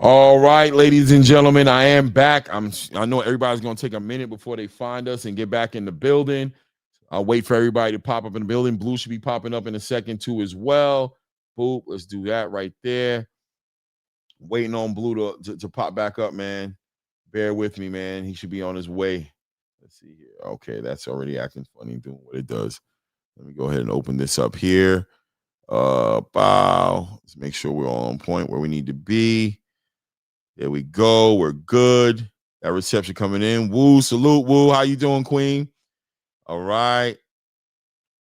All right, ladies and gentlemen, I am back. I know everybody's gonna take a minute before they find us and get back in the building. I'll wait for everybody to pop up in the building. Blue should be popping up in a second too as well. Boop, let's do that right there. Waiting on Blue to pop back up, man. Bear with me, man. He should be on his way. Let's see here. Okay, that's already acting funny, doing what it does. Let me go ahead and open this up here. Bow. Let's make sure we're all on point where we need to be. There we go. We're good. That reception coming in. Woo, salute, woo. How you doing, Queen? All right.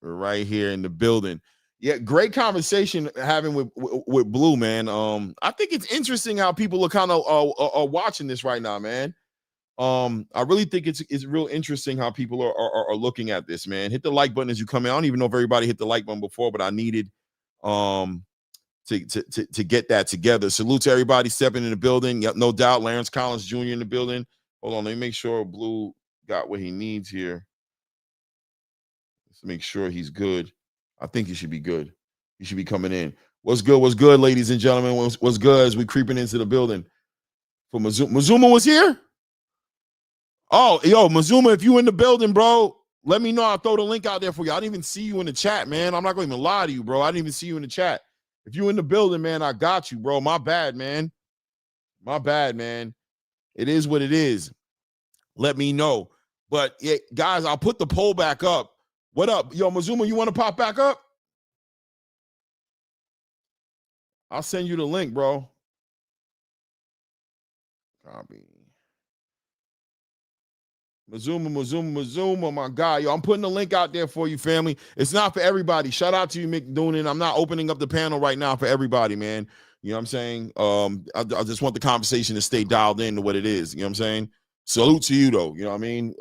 We're right here in the building. Yeah, great conversation having with Blue, man. I think it's interesting how people are kind of are watching this right now, man. I really think it's real interesting how people are looking at this, man. Hit the like button as you come in. I don't even know if everybody hit the like button before, but I needed to get that together. Salute to everybody stepping in the building. Yep, no doubt. Lawrence Collins Jr. in the building. Hold on, let me make sure Blue got what he needs here. Let's make sure he's good. I think he should be good. He should be coming in. What's good? What's good, ladies and gentlemen? What's good as we creeping into the building? For Mazuma was here? Oh, yo, Mazuma, if you in the building, bro, let me know. I'll throw the link out there for you. I didn't even see you in the chat, man. I'm not going to even lie to you, bro. I didn't even see you in the chat. If you in the building, man, I got you, bro. My bad, man. My bad, man. It is what it is. Let me know. But, yeah, guys, I'll put the poll back up. What up? Yo, Mazuma, you want to pop back up? I'll send you the link, bro. Copy. Mazuma, my guy. Yo, I'm putting the link out there for you, family. It's not for everybody. Shout out to you, McDoonan. I'm not opening up the panel right now for everybody, man. You know what I'm saying? I just want the conversation to stay dialed in to what it is. You know what I'm saying? Salute to you, though. You know what I mean?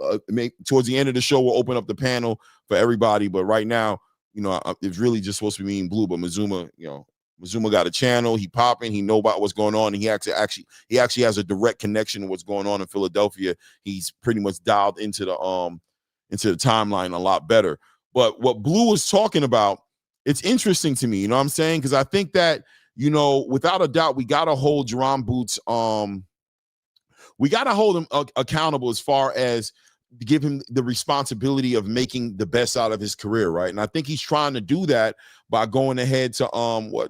Towards the end of the show, we'll open up the panel for everybody. But right now, you know, it's really just supposed to be me and Blue. But Mazuma, you know, Mazuma got a channel. He popping. He know about what's going on. And he actually has a direct connection to what's going on in Philadelphia. He's pretty much dialed into the timeline a lot better. But what Blue was talking about, it's interesting to me. You know what I'm saying? Because I think that, you know, without a doubt, we got to hold Jerome Boots. We got to hold him accountable as far as give him the responsibility of making the best out of his career, right? And I think he's trying to do that by going ahead to let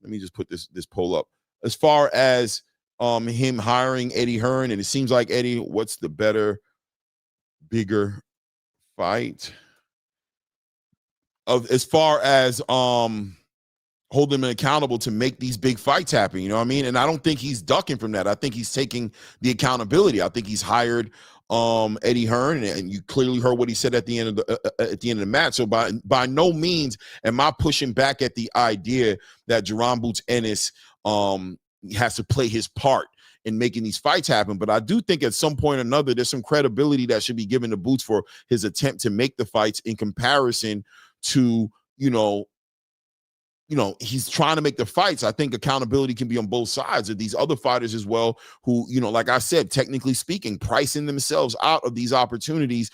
me just put this poll up. As far as him hiring Eddie Hearn, and it seems like Eddie, what's the bigger fight? As far as holding him accountable to make these big fights happen, you know what I mean? And I don't think he's ducking from that. I think he's taking the accountability. I think he's hired Eddie Hearn, and you clearly heard what he said at the end of the match. So by no means am I pushing back at the idea that Jerome Boots Ennis has to play his part in making these fights happen. But I do think at some point or another, there's some credibility that should be given to Boots for his attempt to make the fights in comparison to, you know, he's trying to make the fights. I think accountability can be on both sides of these other fighters as well, who, you know, like I said, technically speaking, pricing themselves out of these opportunities,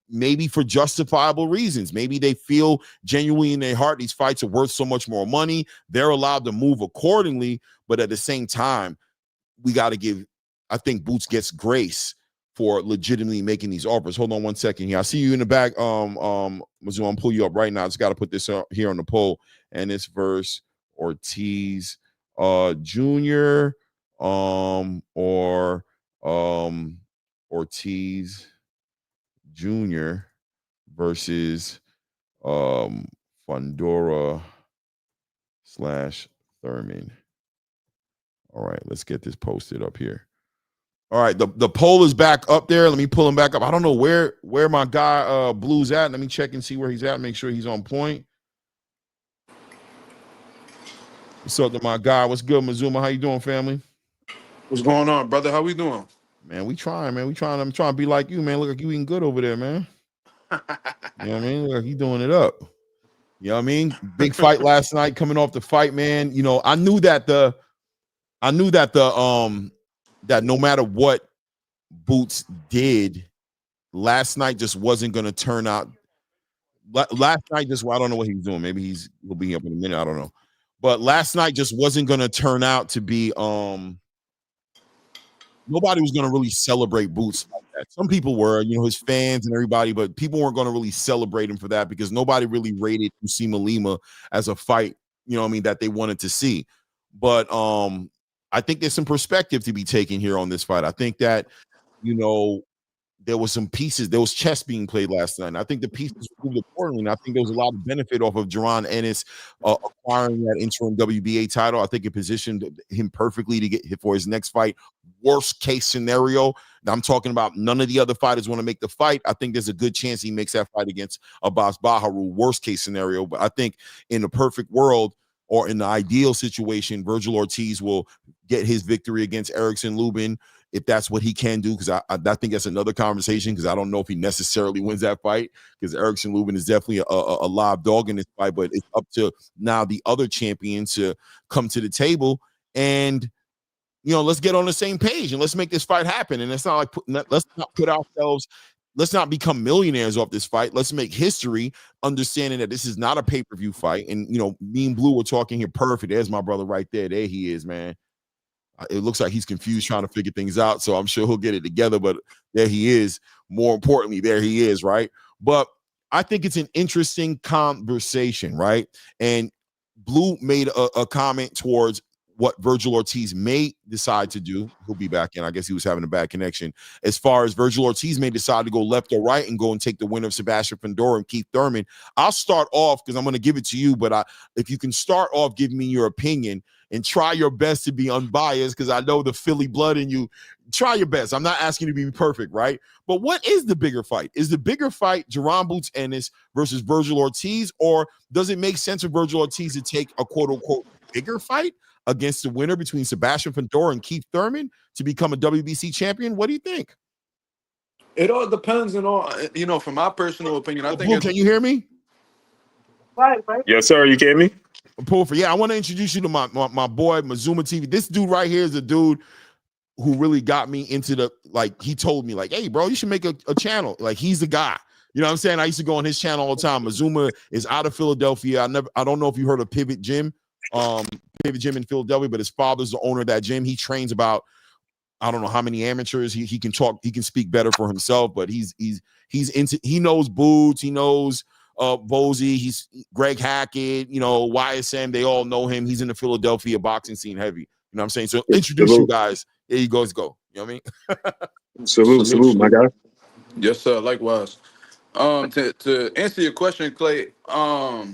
maybe for justifiable reasons. Maybe they feel genuinely in their heart these fights are worth so much more money. They're allowed to move accordingly. But at the same time, we got to give, I think Boots gets grace for legitimately making these offers. Hold on one second here. I see you in the back. Mizzou, I'm pull you up right now. I just got to put this here on the poll. And it's versus Ortiz Jr. Or Ortiz Jr. versus Fundora / Thurman. All right, let's get this posted up here. All right, the poll is back up there. Let me pull him back up. I don't know where my guy Blue's at. Let me check and see where he's at. Make sure he's on point. What's up to my guy? What's good, Mazuma? How you doing, family? What's going on, brother? How we doing? Man, we trying, man. I'm trying to be like you, man. Look like you eating good over there, man. You know what I mean? Look like you doing it up. You know what I mean? Big fight last night, coming off the fight, man. You know, I knew that no matter what Boots did, last night just wasn't going to turn out. Last night just, I don't know what he's doing. Maybe he'll be up in a minute. I don't know. But last night just wasn't going to turn out to be nobody was going to really celebrate Boots like that. Some people were, his fans and everybody, but people weren't going to really celebrate him for that because nobody really rated Usima Lima as a fight, that they wanted to see. But I think there's some perspective to be taken here on this fight. I think that, you know, there was some pieces, there was chess being played last night. And I think the pieces moved accordingly. And I think there was a lot of benefit off of Jaron Ennis acquiring that interim WBA title. I think it positioned him perfectly to get hit for his next fight. Worst case scenario, I'm talking about none of the other fighters want to make the fight. I think there's a good chance he makes that fight against Abbas Baharu. Worst case scenario. But I think in the perfect world, or in the ideal situation, Virgil Ortiz will get his victory against Erickson Lubin if that's what he can do, because I think that's another conversation, because I don't know if he necessarily wins that fight, because Erickson Lubin is definitely a live dog in this fight, but it's up to now the other champion to come to the table and, let's get on the same page and let's make this fight happen. And it's not like, let's not put ourselves, let's not become millionaires off this fight. Let's make history, understanding that this is not a pay-per-view fight. And, me and Blue were talking here perfect. There's my brother right there. There he is, man. It looks like he's confused trying to figure things out, so I'm sure he'll get it together, but there he is. More importantly, there he is, right? But I think it's an interesting conversation, right? And Blue made a comment towards what Virgil Ortiz may decide to do. He'll be back in. I guess he was having a bad connection. As far as Virgil Ortiz may decide to go left or right and go and take the win of Sebastian Fundora and Keith Thurman. I'll start off because I'm going to give it to you, but if you can start off, give me your opinion and try your best to be unbiased, because I know the Philly blood in you. Try your best. I'm not asking you to be perfect, right? But what is the bigger fight? Is the bigger fight Jaron Boots Ennis versus Virgil Ortiz, or does it make sense for Virgil Ortiz to take a quote-unquote bigger fight against the winner between Sebastian Fundora and Keith Thurman to become a WBC champion? What do you think? It all depends on all, from my personal opinion. I think Blue, can you hear me? Right. Yes, sir. You get me? Pulford, yeah, I want to introduce you to my boy, Mazuma TV. This dude right here is a dude who really got me into he told me, hey, bro, you should make a channel. Like, he's the guy. You know what I'm saying? I used to go on his channel all the time. Mazuma is out of Philadelphia. I don't know if you heard of Pivot Gym in Philadelphia, but his father's the owner of that gym. He trains about, I don't know how many amateurs. He can talk, he can speak better for himself, but he knows Boots, he knows Bozy, he's Greg Hackett, YSM, they all know him. He's in the Philadelphia boxing scene heavy. You know what I'm saying? So introduce you guys. There you go. Go. You know what I mean? Salute, my guy. Yes, sir. Likewise. To answer your question, Clay, it all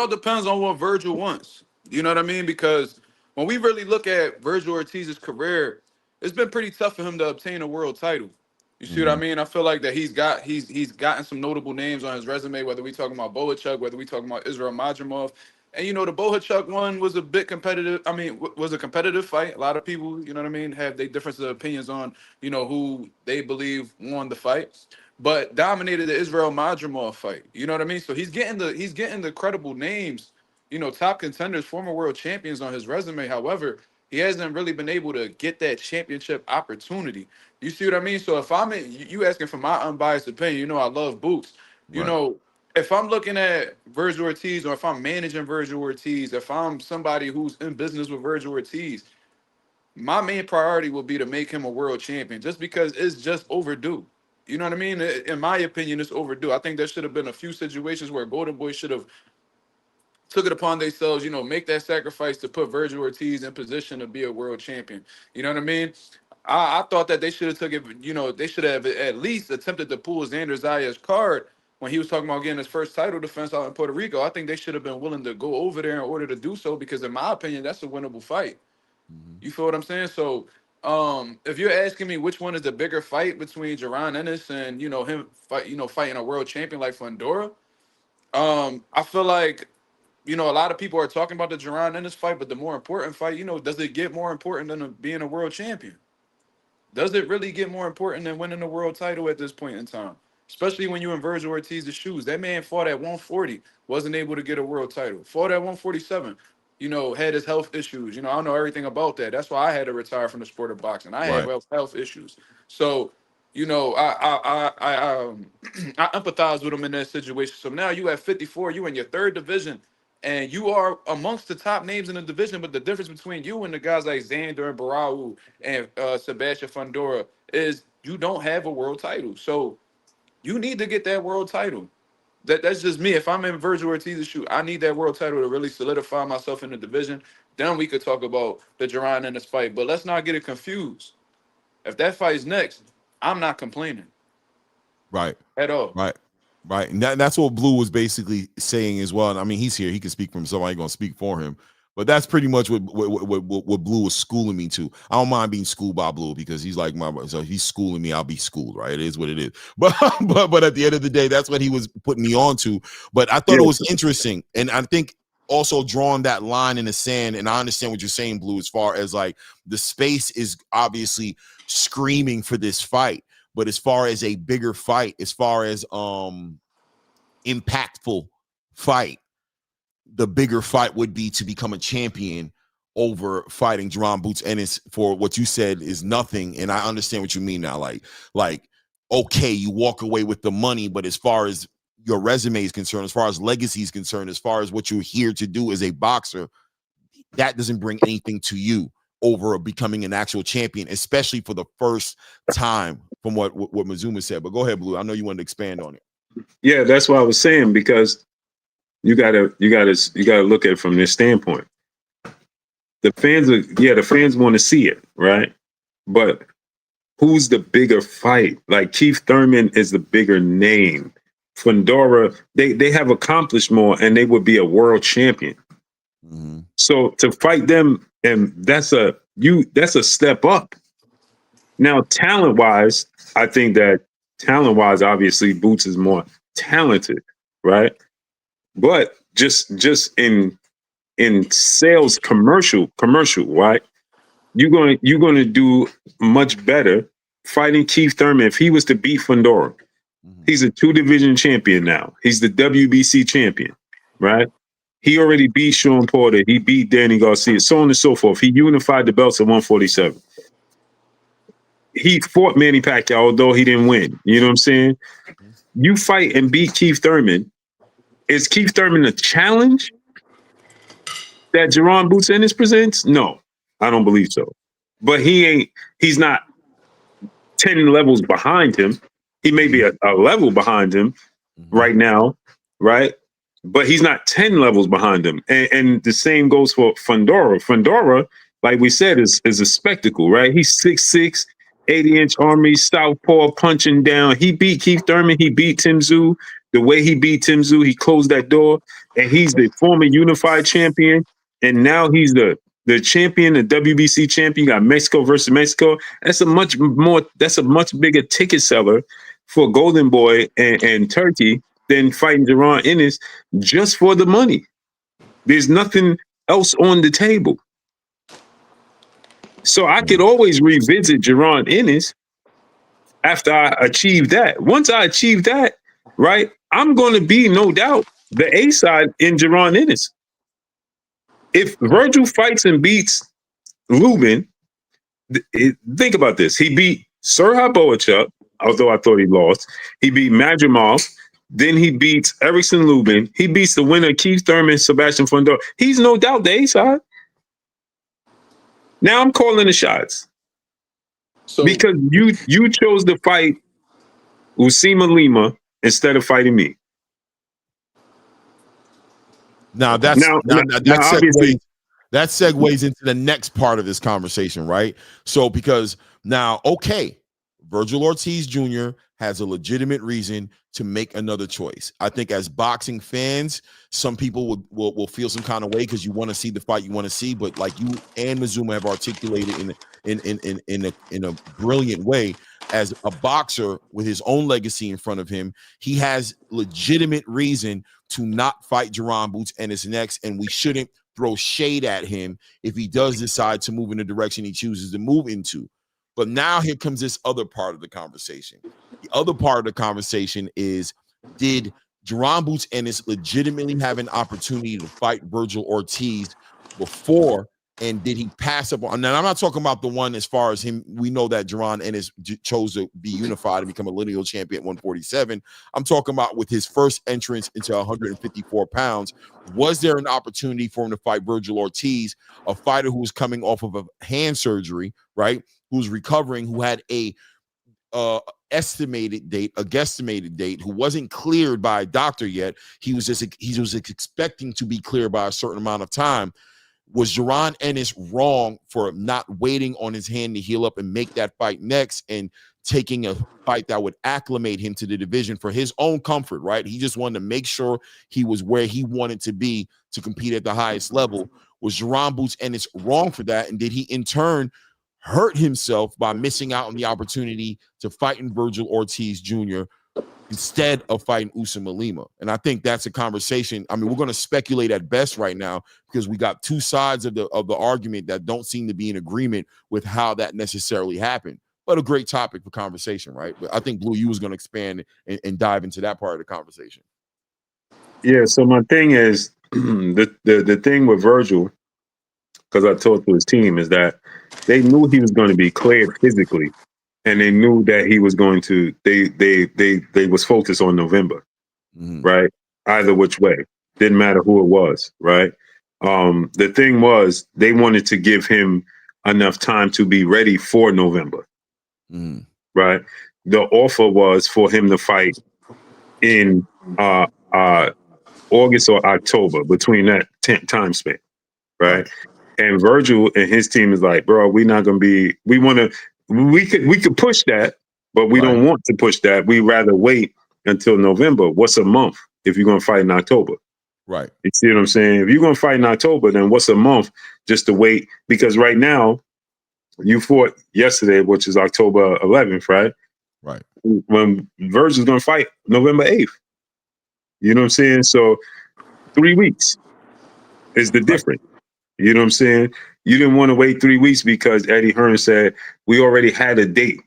depends on what Virgil wants. You know what I mean? Because when we really look at Virgil Ortiz's career, it's been pretty tough for him to obtain a world title. You see what I mean? I feel like that he's gotten some notable names on his resume, whether we talking about Bohachuk, whether we talking about Israel Madrimov. And, the Bohachuk one was a bit competitive. I mean, was a competitive fight. A lot of people, you know what I mean, have their difference of opinions on, who they believe won the fight. But dominated the Israel Madrimov fight. You know what I mean? So he's getting the credible names, top contenders, former world champions on his resume. However, he hasn't really been able to get that championship opportunity. You see what I mean? So if you asking for my unbiased opinion, I love Boots. Right. If I'm looking at Virgil Ortiz, or if I'm managing Virgil Ortiz, if I'm somebody who's in business with Virgil Ortiz, my main priority will be to make him a world champion, just because it's just overdue. You know what I mean? In my opinion, it's overdue. I think there should have been a few situations where Golden Boy should have took it upon themselves, make that sacrifice to put Virgil Ortiz in position to be a world champion. You know what I mean? I thought that they should have took it, they should have at least attempted to pull Xander Zaya's card when he was talking about getting his first title defense out in Puerto Rico. I think they should have been willing to go over there in order to do so, because in my opinion, that's a winnable fight. You feel what I'm saying? So if you're asking me which one is the bigger fight between Jaron Ennis and, him fighting a world champion like Fundora, I feel like, a lot of people are talking about the Jaron Ennis fight, but the more important fight, does it get more important than being a world champion? Does it really get more important than winning the world title at this point in time? Especially when you're in Virgil Ortiz's shoes. That man fought at 140, wasn't able to get a world title. Fought at 147, had his health issues. I don't know everything about that. That's why I had to retire from the sport of boxing. I had health issues. So, I empathize with him in that situation. So now you at 54, you in your third division, And you are amongst the top names in the division, but the difference between you and the guys like Xander and Barau and Sebastian Fundora is you don't have a world title. So you need to get that world title. That's just me. If I'm in Virgil Ortiz's shoe, I need that world title to really solidify myself in the division. Then we could talk about the Duran Ennis fight. But let's not get it confused. If that fight's next, I'm not complaining. Right. At all. Right. And that's what Blue was basically saying as well. And I mean, he's here. He can speak for himself. I ain't going to speak for him. But that's pretty much what Blue was schooling me to. I don't mind being schooled by Blue because he's like so he's schooling me. I'll be schooled, right? It is what it is. But at the end of the day, that's what he was putting me on to. But I thought it was interesting. And I think also drawing that line in the sand, and I understand what you're saying, Blue, as far as like the space is obviously screaming for this fight. But as far as a bigger fight, as far as impactful fight, the bigger fight would be to become a champion over fighting Duran Boots Ennis for what you said is nothing. And I understand what you mean now. Like, okay, you walk away with the money, but as far as your resume is concerned, as far as legacy is concerned, as far as what you're here to do as a boxer, that doesn't bring anything to you over becoming an actual champion, especially for the first time, from what Mazuma said. But go ahead, Blue. I know you wanted to expand on it. Yeah, that's what I was saying, because you gotta look at it from this standpoint. The fans want to see it, right? But who's the bigger fight? Like, Keith Thurman is the bigger name. Fundora, they have accomplished more, and they would be a world champion. Mm-hmm. So to fight them, and that's a step up. Now, talent-wise, I think that obviously Boots is more talented, right? But just in sales, commercial, right? You're going to do much better fighting Keith Thurman. If he was to beat Fundora, he's a 2-division champion now. He's the WBC champion, right? He already beat Sean Porter. He beat Danny Garcia, so on and so forth. He unified the belts at 147. He fought Manny Pacquiao, although he didn't win. You know what I'm saying? You fight and beat Keith Thurman. Is Keith Thurman a challenge that Duran Boots Ennis presents? No, I don't believe so. But he's not 10 levels behind him. He may be a level behind him right now, right? But he's not 10 levels behind him. And the same goes for Fundora. Fundora, like we said, is a spectacle, right? He's 6'6", 80-inch army, southpaw, punching down. He beat Keith Thurman. He beat Tim Tszyu. The way he beat Tim Tszyu, he closed that door. And he's the former unified champion. And now he's the champion, the WBC champion. You got Mexico versus Mexico. That's a much bigger ticket seller for Golden Boy and Turkey than fighting Duran Ennis just for the money. There's nothing else on the table. So I could always revisit Duran Ennis after I achieve that. Once I achieve that, right, I'm going to be, no doubt, the A side in Duran Ennis. If Virgil fights and beats Lubin, think about this. He beat Serhaj Boachuk, although I thought he lost. He beat Madrimov. Then he beats Erickson Lubin. He beats the winner, Keith Thurman, Sebastian Fundora. He's no doubt the A side. Now I'm calling the shots. So, because you chose to fight Usima Lima instead of fighting me. Now that segues into the next part of this conversation, right? So because now, okay, Virgil Ortiz Jr. has a legitimate reason to make another choice. I think as boxing fans, some people will feel some kind of way because you want to see the fight you want to see, but like you and Mazuma have articulated in a brilliant way, as a boxer with his own legacy in front of him, he has legitimate reason to not fight Duran Boots Ennis next, and we shouldn't throw shade at him if he does decide to move in the direction he chooses to move into. But now here comes this other part of the conversation. The other part of the conversation is, did Duran Boots Ennis legitimately have an opportunity to fight Virgil Ortiz before And did he pass up on? Now, I'm not talking about the one as far as him. We know that Jerron Ennis chose to be unified and become a lineal champion at 147. I'm talking about with his first entrance into 154 pounds. Was there an opportunity for him to fight Virgil Ortiz, a fighter who was coming off of a hand surgery, right? Who's recovering, who had a guesstimated date, who wasn't cleared by a doctor yet. He was expecting to be cleared by a certain amount of time. Was Jerron Ennis wrong for not waiting on his hand to heal up and make that fight next and taking a fight that would acclimate him to the division for his own comfort, right? He just wanted to make sure he was where he wanted to be to compete at the highest level. Was Jerron Boots Ennis wrong for that? And did he in turn hurt himself by missing out on the opportunity to fight in Virgil Ortiz Jr. instead of fighting Usman Lima? And I think that's a conversation. I mean, we're going to speculate at best right now because we got two sides of the argument that don't seem to be in agreement with how that necessarily happened. But a great topic for conversation, right? But I think Blue, you was going to expand and dive into that part of the conversation. Yeah. So my thing is the thing with Virgil, because I talked to his team, is that they knew he was going to be cleared physically, and they knew that he was going to. They was focused on November, right? Either which way, didn't matter who it was, right? The thing was they wanted to give him enough time to be ready for November, right? The offer was for him to fight in August or October, between that time span, right? And Virgil and his team is like, bro, we're not gonna be. We could push that, but we don't want to push that. We rather wait until November. What's a month if you're gonna fight in October? Right. You see what I'm saying? If you're gonna fight in October, then what's a month just to wait? Because right now, you fought yesterday, which is October 11th, right? Right. When Virgil's gonna fight November 8th. You know what I'm saying? So 3 weeks is the difference. You know what I'm saying? You didn't want to wait 3 weeks because Eddie Hearn said we already had a date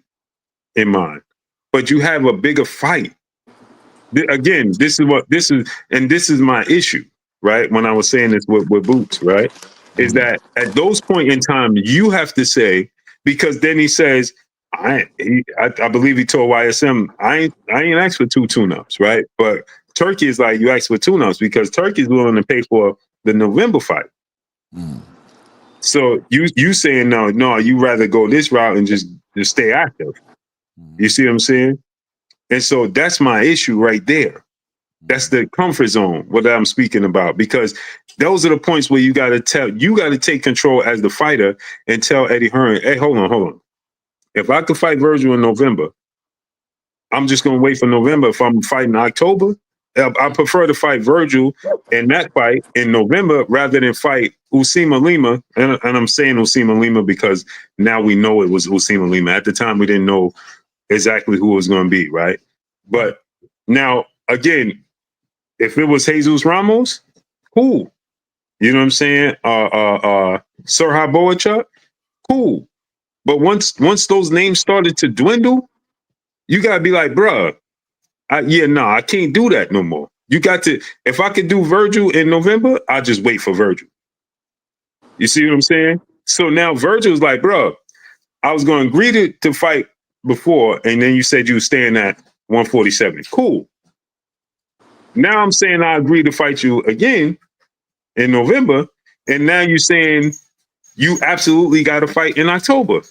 in mind, but you have a bigger fight. Again, this is my issue, right? When I was saying this with Boots, right? Is that at those point in time, you have to say, because then he says, I believe he told YSM, I ain't asked for 2 tune-ups, right? But Turkey is like, you asked for tune-ups because Turkey's willing to pay for the November fight. So you saying no, you rather go this route and just stay active. You see what I'm saying? And so that's my issue right there. That's the comfort zone, what I'm speaking about, because those are the points where you got to take control as the fighter and tell Eddie Hearn, hey, hold on. If I could fight Virgil in November, I'm just going to wait for November. If I'm fighting October, I prefer to fight Virgil in that fight in November rather than fight Usman Lima. And I'm saying Usman Lima because now we know it was Usman Lima. At the time, we didn't know exactly who it was going to be, right? But now, again, if it was Jesus Ramos, cool. You know what I'm saying? Serha Boachuk, cool. But once those names started to dwindle, you got to be like, bruh, I can't do that no more. You got to, if I could do Virgil in November, I'll just wait for Virgil. You see what I'm saying? So now Virgil's like, bro, I was going to agree to fight before, and then you said you were staying at 147. Cool. Now I'm saying I agree to fight you again in November, and now you're saying you absolutely got to fight in October.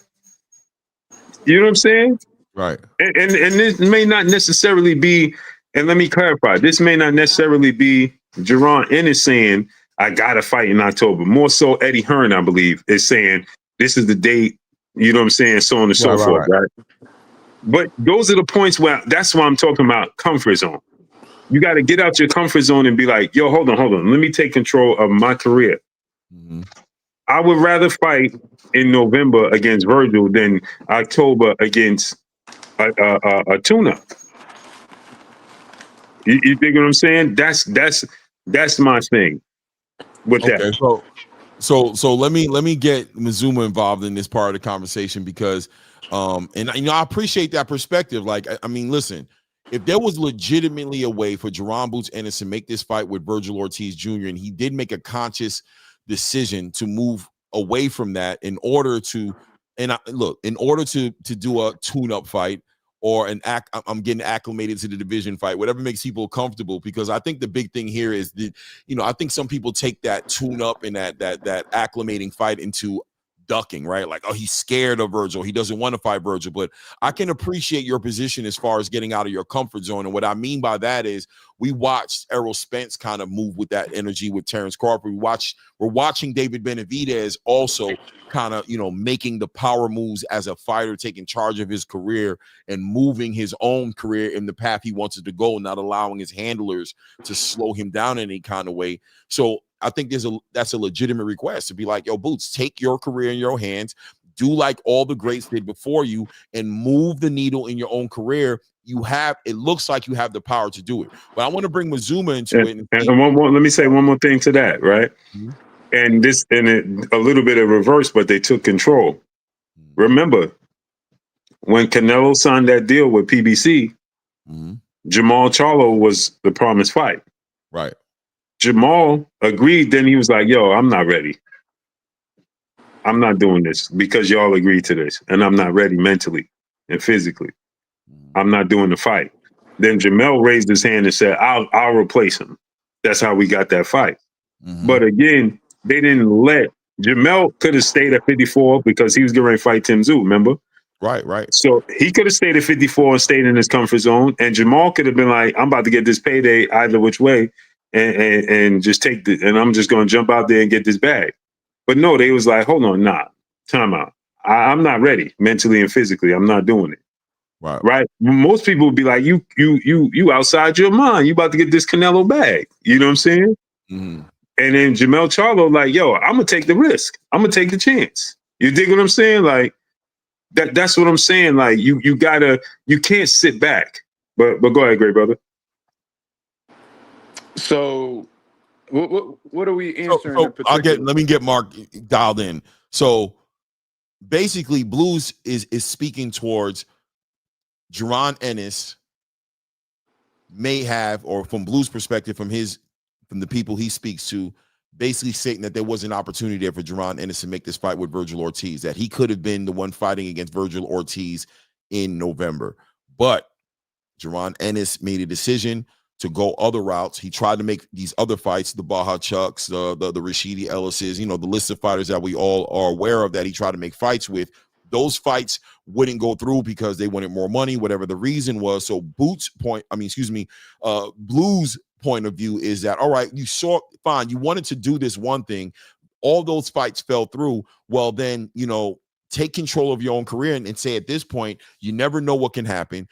You know what I'm saying? Right. And this may not necessarily be, and let me clarify, this may not necessarily be Jerron Ennis saying, I got to fight in October. More so Eddie Hearn, I believe, is saying, this is the date, you know what I'm saying, so on and so forth, right? But those are the points where, that's why I'm talking about comfort zone. You got to get out your comfort zone and be like, yo, hold on. Let me take control of my career. I would rather fight in November against Virgil than October against a tune-up. You dig what I'm saying? That's my thing with that. So let me get Mizuma involved in this part of the conversation because and I appreciate that perspective. Like, I mean, listen, if there was legitimately a way for Jerron Boots Ennis to make this fight with Virgil Ortiz Jr., and he did make a conscious decision to move away from that in order to, in order to do a tune-up fight or I'm getting acclimated to the division fight, whatever makes people comfortable. Because I think the big thing here is that, I think some people take that tune-up and that acclimating fight into ducking, right? Like, oh, he's scared of Virgil. He doesn't want to fight Virgil. But I can appreciate your position as far as getting out of your comfort zone. And what I mean by that is we watched Errol Spence kind of move with that energy with Terrence Crawford. We're watching David Benavidez also kind of, making the power moves as a fighter, taking charge of his career and moving his own career in the path he wants it to go, not allowing his handlers to slow him down in any kind of way. So I think that's a legitimate request to be like, yo, Boots, take your career in your hands, do like all the greats did before you, and move the needle in your own career. It looks like you have the power to do it. But I want to bring Mazuma into it. And one more, let me say one more thing to that, right? Mm-hmm. And a little bit of reverse, but they took control. Mm-hmm. Remember, when Canelo signed that deal with PBC, mm-hmm. Jamal Charlo was the promised fight. Right. Jamal agreed, then he was like, yo, I'm not ready. I'm not doing this because y'all agreed to this, and I'm not ready mentally and physically. I'm not doing the fight. Then Jamel raised his hand and said, I'll replace him. That's how we got that fight. Mm-hmm. But again, they didn't let Jamel could have stayed at 54 because he was getting ready to fight Tim Tszyu, remember? Right. So he could have stayed at 54 and stayed in his comfort zone. And Jamal could have been like, I'm about to get this payday either which way and just take and I'm just going to jump out there and get this bag. But no, they was like, hold on, time out. I'm not ready mentally and physically. I'm not doing it. Right. Most people would be like, you outside your mind. You about to get this Canelo bag. You know what I'm saying? Mm-hmm. And then Jamel Charlo like, yo, I'm going to take the risk. I'm going to take the chance. You dig what I'm saying? Like, that's what I'm saying. Like, you can't sit back. But go ahead, great brother. So what are we answering? Let me get Mark dialed in. So basically, Blues is speaking towards Jaron Ennis may have, or from Blues' perspective, from the people he speaks to, basically stating that there was an opportunity there for Jaron Ennis to make this fight with Virgil Ortiz, that he could have been the one fighting against Virgil Ortiz in November. But Jaron Ennis made a decision to go other routes. He tried to make these other fights, the Baja Chucks, the Rashidi Ellises, the list of fighters that we all are aware of that he tried to make fights with. Those fights wouldn't go through because they wanted more money, whatever the reason was. So Blues' point of view is that, all right, you saw, fine, you wanted to do this one thing. All those fights fell through. Well, then, take control of your own career and say at this point, you never know what can happen.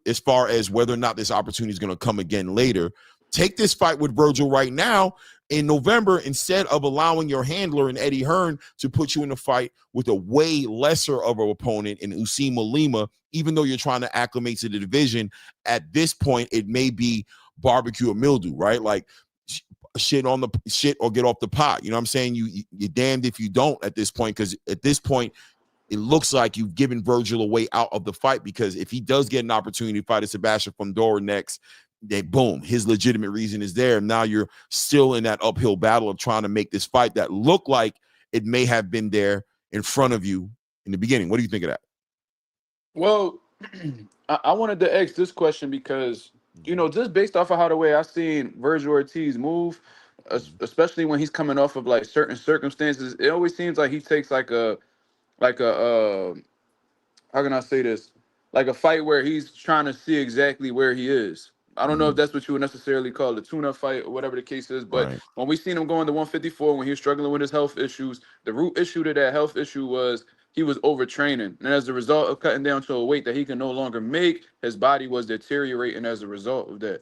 As far as whether or not this opportunity is going to come again later, take this fight with Virgil right now in November instead of allowing your handler and Eddie Hearn to put you in a fight with a way lesser of an opponent in Usima Lima, even though you're trying to acclimate to the division. At this point, it may be barbecue or mildew, right? Like shit or get off the pot. You know what I'm saying? You're damned if you don't at this point, because at this point, it looks like you've given Virgil a way out of the fight, because if he does get an opportunity to fight a Sebastian Fundora next, then boom, his legitimate reason is there. Now you're still in that uphill battle of trying to make this fight that looked like it may have been there in front of you in the beginning. What do you think of that? Well, I wanted to ask this question because, just based off of how the way I seen Virgil Ortiz move, especially when he's coming off of like certain circumstances, it always seems like he takes like a how can I say this? Like a fight where he's trying to see exactly where he is. I don't know if that's what you would necessarily call a tune-up fight or whatever the case is, but when we seen him going to 154 when he was struggling with his health issues, the root issue to that health issue was he was overtraining. And as a result of cutting down to a weight that he can no longer make, his body was deteriorating as a result of that.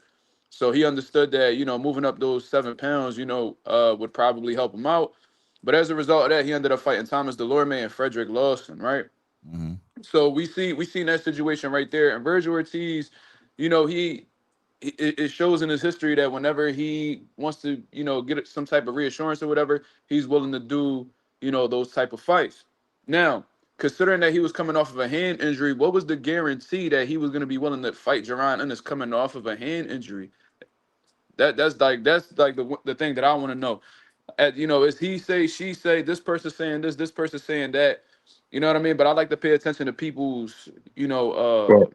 So he understood that, moving up those 7 pounds, would probably help him out. But as a result of that, he ended up fighting Thomas Delorme and Frederick Lawson, right? Mm-hmm. So we seen that situation right there. And Virgil Ortiz, it shows in his history that whenever he wants to, get some type of reassurance or whatever, he's willing to do, those type of fights. Now, considering that he was coming off of a hand injury, what was the guarantee that he was going to be willing to fight Jaron Ennis coming off of a hand injury? That's like the thing that I want to know. It's he say, she say, this person saying this person saying that. You know what I mean? But I like to pay attention to people's, Well,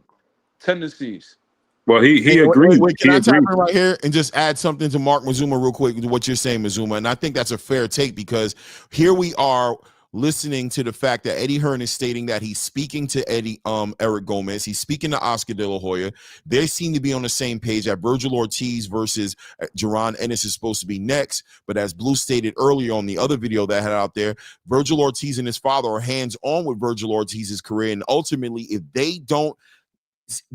tendencies. well, Hey, he wait, agreed. wait. Can He I tap agreed. in right here and just add something to Mark Mazuma real quick to what you're saying, Mazuma? And I think that's a fair take because here we are listening to the fact that Eddie Hearn is stating that he's speaking to Eric Gomez. He's speaking to Oscar De La Hoya. They seem to be on the same page that Virgil Ortiz versus Jaron Ennis is supposed to be next. But as Blue stated earlier on the other video that I had out there, Virgil Ortiz and his father are hands-on with Virgil Ortiz's career. And ultimately, if they don't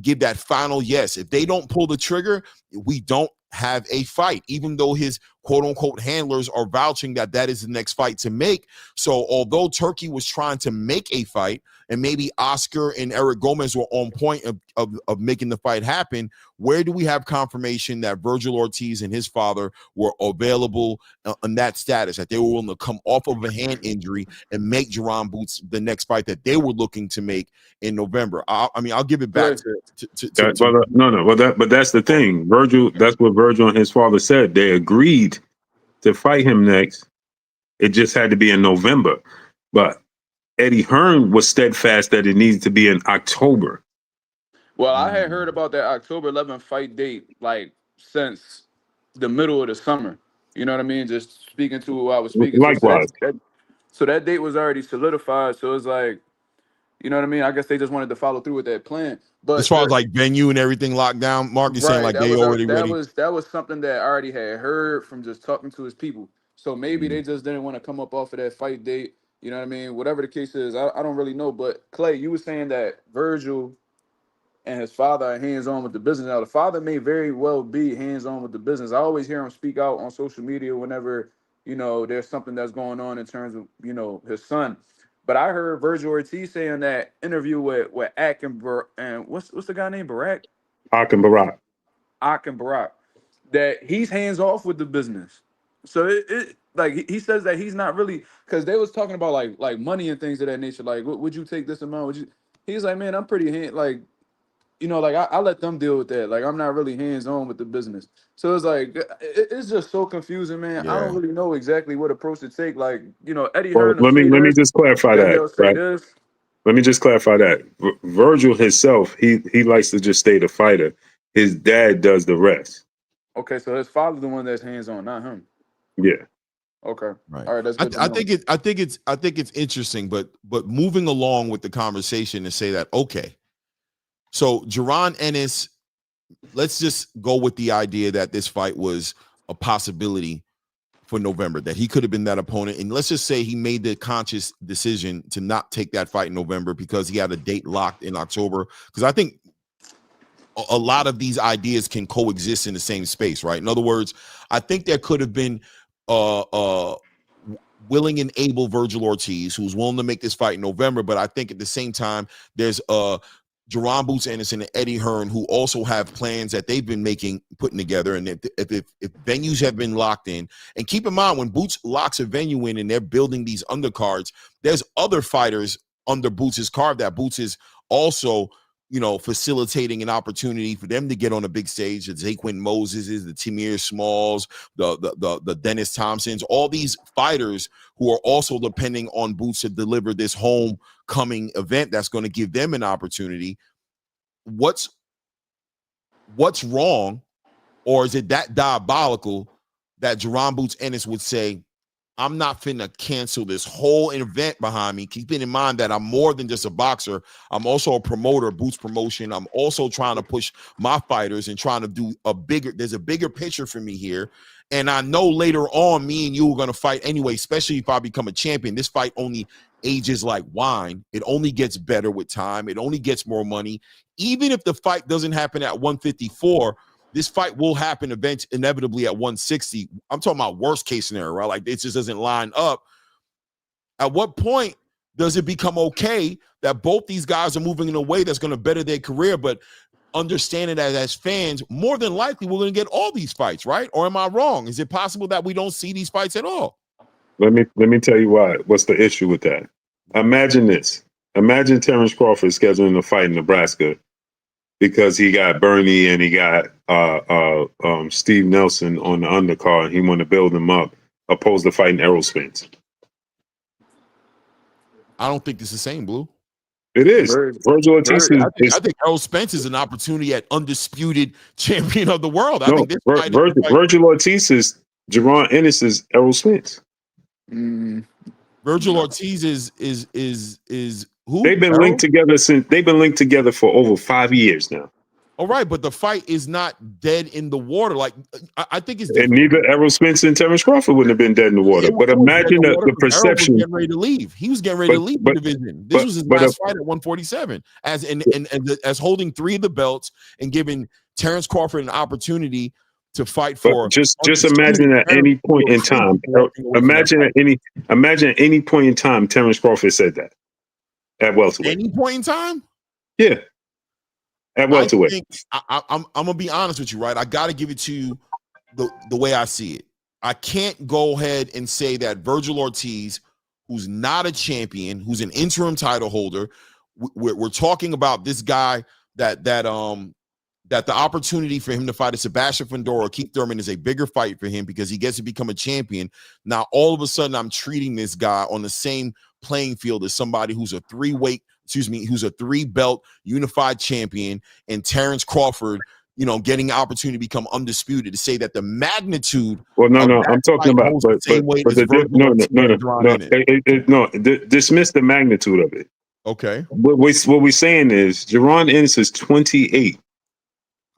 give that final yes. If they don't pull the trigger, we don't have a fight, even though his quote unquote handlers are vouching that that is the next fight to make. So although Turkey was trying to make a fight and maybe Oscar and Eric Gomez were on point of making the fight happen, where do we have confirmation that Virgil Ortiz and his father were available in that status, that they were willing to come off of a hand injury and make Jerron Boots the next fight that they were looking to make in November? I'll give it back Clay, Well, no. Well, but that's the thing. Virgil. That's what Virgil and his father said. They agreed to fight him next. It just had to be in November. But Eddie Hearn was steadfast that it needed to be in October. well, I had heard about that October 11th fight date like since the middle of the summer. You know what I mean? Just speaking to who I was speaking to. So Likewise. that date was already solidified. So it's like, you know what I mean? I guess they just wanted to follow through with that plan. as But far as like venue and everything locked down, Mark, you're saying right, like they already ready? that was something that I already had heard from just talking to his people. So maybe they just didn't want to come up off of that fight date. You know what I mean? Whatever the case is, I don't really know. But Clay, you were saying that Virgil and his father are hands on with the business. Now, the father may very well be hands on with the business. I always hear him speak out on social media whenever, there's something that's going on in terms of, his son. But I heard Virgil Ortiz saying that interview with Ak and what's the guy named Barack? Akim Barak. Ak and Barack, that he's hands off with the business. So it like he says that he's not really, because they was talking about like money and things of that nature. Like, would you take this amount? Would you? He's like, man, I'm pretty like, like I let them deal with that. Like I'm not really hands on with the business. So it's like it's just so confusing, man. I Yeah. don't really know exactly what approach to take. Like, Eddie Well, Hearn will let say me this, just clarify then that. he'll say Right. this. Let me just clarify that. Virgil himself, he likes to just stay the fighter. His dad does the rest. Okay, so his father's the one that's hands on, not him. Yeah. Okay. Right. All right, that's good to I know. think it's interesting, but moving along with the conversation to say that, okay, so Jaron Ennis, let's just go with the idea that this fight was a possibility for November, that he could have been that opponent. And let's just say he made the conscious decision to not take that fight in November because he had a date locked in October. Because I think a lot of these ideas can coexist in the same space, right? In other words, I think there could have been willing and able Virgil Ortiz who's willing to make this fight in November, but I think at the same time there's Jerron Boots Anderson and Eddie Hearn who also have plans that they've been putting together, and if venues have been locked in, and keep in mind when Boots locks a venue in and they're building these undercards, there's other fighters under Boots's card that Boots is also facilitating an opportunity for them to get on a big stage. The Zaquin Moseses, the Tamir Smalls, the Dennis Thompsons, all these fighters who are also depending on Boots to deliver this homecoming event that's going to give them an opportunity. What's wrong, or is it that diabolical that Jerron Boots Ennis would say, I'm not finna cancel this whole event behind me, keeping in mind that I'm more than just a boxer. I'm also a promoter, Boots Promotion. I'm also trying to push my fighters and trying to do there's a bigger picture for me here. And I know later on me and you are going to fight anyway, especially if I become a champion. This fight only ages like wine. It only gets better with time. It only gets more money. Even if the fight doesn't happen at 154, this fight will happen inevitably at 160. I'm talking about worst case scenario, right? Like it just doesn't line up. At what point does it become okay that both these guys are moving in a way that's going to better their career, but understanding that as fans, more than likely we're going to get all these fights, right? Or am I wrong? Is it possible that we don't see these fights at all? Let me tell you why. What's the issue with that? Imagine this. Imagine Terrence Crawford scheduling a fight in Nebraska because he got Bernie and he got Steve Nelson on the undercard. He wanted to build him up opposed to fighting Errol Spence. I don't think it's the same, Blue. It is. Virgil Ortiz I think Errol Spence is an opportunity at undisputed champion of the world. I no, think this fight Virgil Ortiz is Jaron Ennis is Errol Spence. Virgil Ortiz is who? They've been linked together for over 5 years now. All right, but the fight is not dead in the water. Like I think it's different. And neither Errol Spence and Terrence Crawford wouldn't have been dead in the water. But imagine the perception. Was getting ready to leave. He was getting ready to leave the division. This was his last fight at 147, as holding 3 of the belts and giving Terrence Crawford an opportunity to fight for. Just imagine at any point in time. Imagine at any point in time, Terrence Crawford said that at welterweight. Any point in time? Yeah. At welterweight. I'm gonna be honest with you, right? I got to give it to you the way I see it. I can't go ahead and say that Virgil Ortiz, who's not a champion, who's an interim title holder, we're talking about this guy that the opportunity for him to fight a Sebastian Fundora or Keith Thurman is a bigger fight for him because he gets to become a champion. Now, all of a sudden, I'm treating this guy on the same playing field as somebody who's a 3-belt unified champion, and Terrence Crawford, getting the opportunity to become undisputed, to say that the magnitude. Well, no, I'm talking about dismiss the magnitude of it. Okay. What we're saying is Jaron Ennis is 28.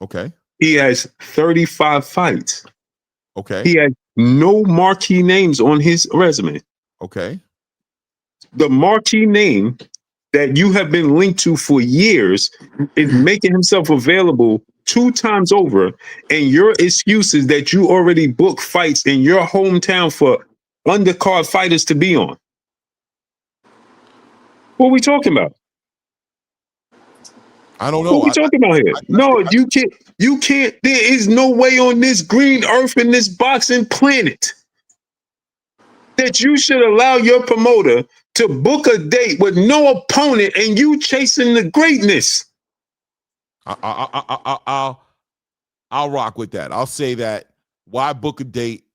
Okay. He has 35 fights. Okay. He has no marquee names on his resume. Okay. The marquee name that you have been linked to for years is making himself available 2 times over, and your excuse is that you already booked fights in your hometown for undercard fighters to be on. What are we talking about? I don't know. What are we talking about here? You can't. You can't. There is no way on this green earth in this boxing planet that you should allow your promoter to book a date with no opponent and you chasing the greatness. I'll rock with that. I'll say that. Why book a date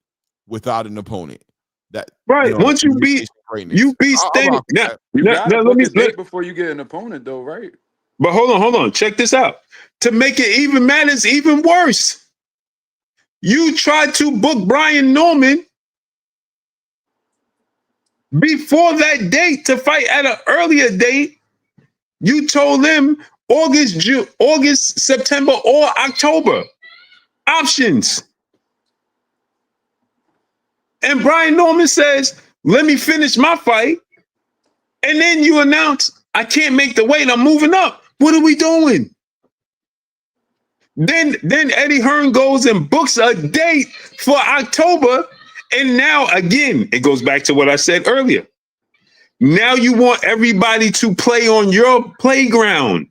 without an opponent? That right. Once you beat standing. Now let me before you get an opponent, though, right? But hold on. Check this out. To make it even matters even worse, you tried to book Brian Norman before that date to fight at an earlier date. You told them August, September, or October. Options. And Brian Norman says, let me finish my fight. And then you announce, I can't make the weight, I'm moving up. What are we doing? Then Eddie Hearn goes and books a date for October. And now, again, it goes back to what I said earlier. Now you want everybody to play on your playground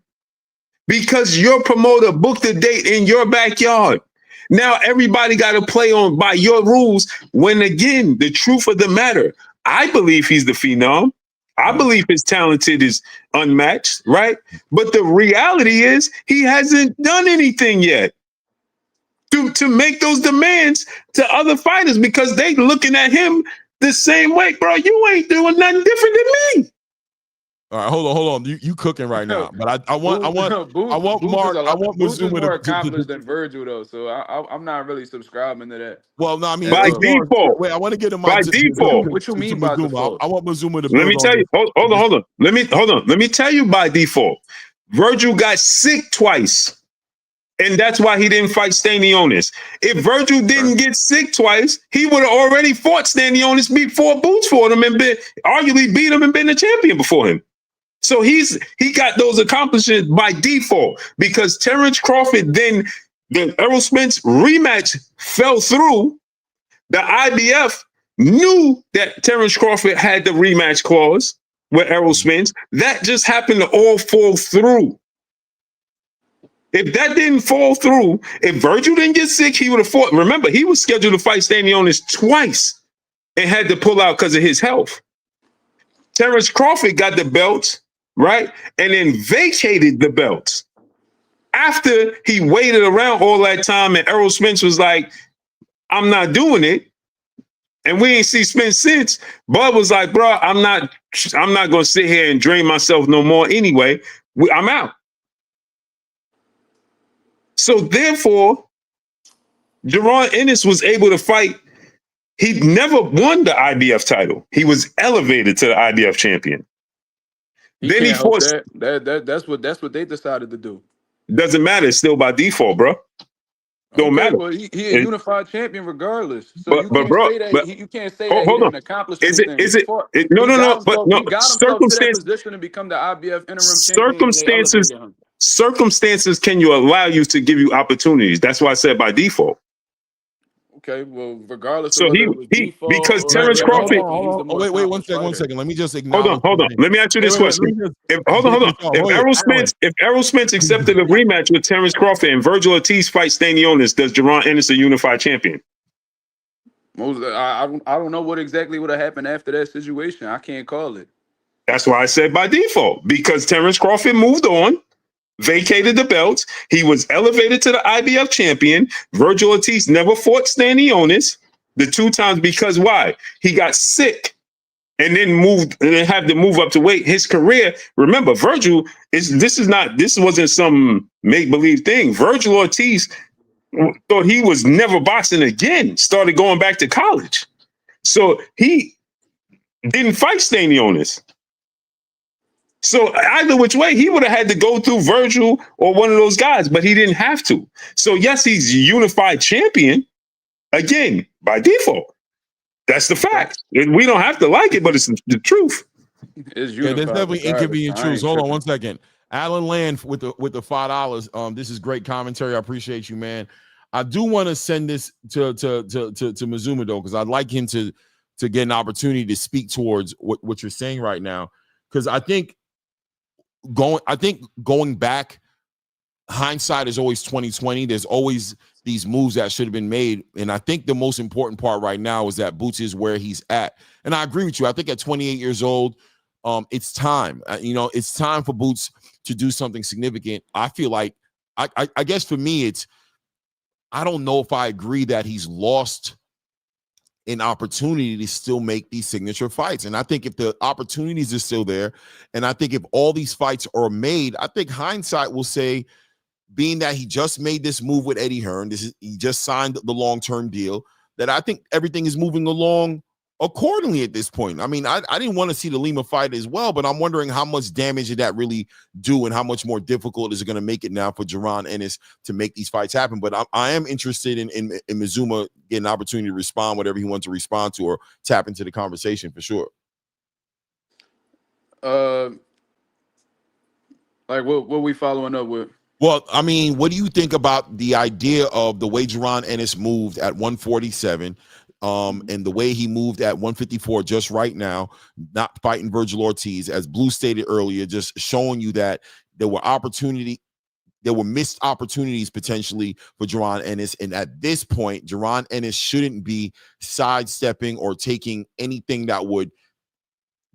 because your promoter booked a date in your backyard. Now everybody got to play on by your rules when, again, the truth of the matter, I believe he's the phenom. I believe his talented is unmatched, right? But the reality is he hasn't done anything yet to make those demands to other fighters because they looking at him the same way. Bro, you ain't doing nothing different than me. All right, hold on. You cooking right now, but I want Mazuma more accomplished than Virgil though, so I'm not really subscribing to that. Well, no, I mean by default. Wait, I want to get him by default. What you mean by default? I want Mazuma to. Let me tell you. Hold on. Let me tell you by default. Virgil got sick twice, and that's why he didn't fight Stanionis. If Virgil didn't get sick twice, he would have already fought Stanionis before Boots fought him and arguably beat him and been the champion before him. So he got those accomplishments by default because Terrence Crawford, then the Errol Spence rematch fell through. The IBF knew that Terrence Crawford had the rematch clause with Errol Spence. That just happened to all fall through. If that didn't fall through, if Virgil didn't get sick, he would have fought. Remember, he was scheduled to fight Stanionis twice and had to pull out because of his health. Terrence Crawford got the belts, right? And then vacated the belts after he waited around all that time and Errol Spence was like, I'm not doing it. and we ain't see Spence since. Bud was like, bro, I'm not gonna sit here and drain myself no more anyway. I'm out. So therefore, Jaron Ennis was able to fight. He never won the IBF title. He was elevated to the IBF champion. He Then he can't help forced. that. That's what they decided to do. Doesn't matter. It's still by default, bro. Don't Okay, matter. well, he a unified champion regardless. So But you can't bro, say that but you can't say that he hold on. didn't accomplish Is it? anything. Is it? No, He no, got no. But himself no. he got himself to that Circumstance. position to become the IBF interim champion, and they Circumstances. elevated him. Circumstances can you allow you to give you opportunities? That's why I said by default. Okay, well, regardless of So whether it was he default because or Right, Terrence right. Hold Crawford. on, champion, hold he's on. the Oh, more wait, one accomplished second, one fighter. second. Let me just Hold on, acknowledge hold on. something. Let me ask you this Wait, let question. me just Hold on, get hold on. this out. Hold it. Alan. If Errol Spence accepted a rematch with Terrence Crawford and Virgil Ortiz fights Stanionis, does Jaron Ennis a unified champion? I don't know what exactly would have happened after that situation. I can't call it. That's why I said by default, because Terrence Crawford moved on, vacated the belts. He was elevated to the IBF champion. Virgil Ortiz never fought Stanionis the two times because why? He got sick and then moved and then had to move up to weight. His career, remember, this wasn't some make-believe thing. Virgil Ortiz thought he was never boxing again, started going back to college. So he didn't fight Stanionis. So either which way, he would have had to go through Virgil or one of those guys, but he didn't have to. So yes, he's unified champion again by default. That's the fact. We don't have to like it, but it's the truth. It's Yeah, there's unified definitely regardless. inconvenient I truths. ain't Hold on tripping. one second. Alan Land with the $5. This is great commentary. I appreciate you, man. I do want to send this to Mizuma though, because I'd like him to get an opportunity to speak towards what you're saying right now. Because I think going back, hindsight is always 2020. There's always these moves that should have been made. And I think the most important part right now is that Boots is where he's at. And I agree with you. I think at 28 years old, it's time. It's time for Boots to do something significant. I feel like, I guess for me, I don't know if I agree that he's lost an opportunity to still make these signature fights. And I think if the opportunities are still there, and I think if all these fights are made, I think hindsight will say, being that he just made this move with Eddie Hearn, he just signed the long-term deal, that I think everything is moving along accordingly at this point. I mean, I didn't want to see the Lima fight as well, but I'm wondering how much damage did that really do and how much more difficult is it going to make it now for Jaron Ennis to make these fights happen. But I am interested in Mizuma getting an opportunity to respond, whatever he wants to respond to, or tap into the conversation for sure. Like what we following up with? Well, I mean, what do you think about the idea of the way Jaron Ennis moved at 147, and the way he moved at 154 just right now, not fighting Virgil Ortiz, as Blue stated earlier, just showing you that there were missed opportunities potentially for Jaron Ennis. And at this point, Jaron Ennis shouldn't be sidestepping or taking anything that would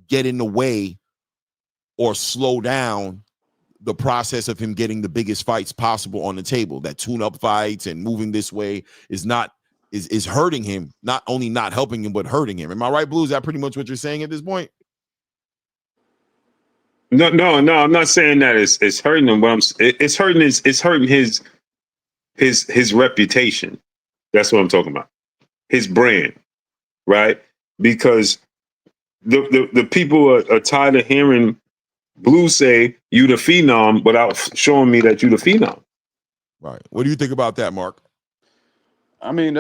get in the way or slow down the process of him getting the biggest fights possible on the table. That tune-up fights and moving this way is hurting him, not only not helping him, but hurting him. Am I right, Blue? Is that pretty much what you're saying at this point? No, I'm not saying that it's hurting him. It's hurting his reputation. That's what I'm talking about. His brand, right? Because the people are tired of hearing Blue say you the phenom without showing me that you the phenom. Right. What do you think about that, Mark? I mean,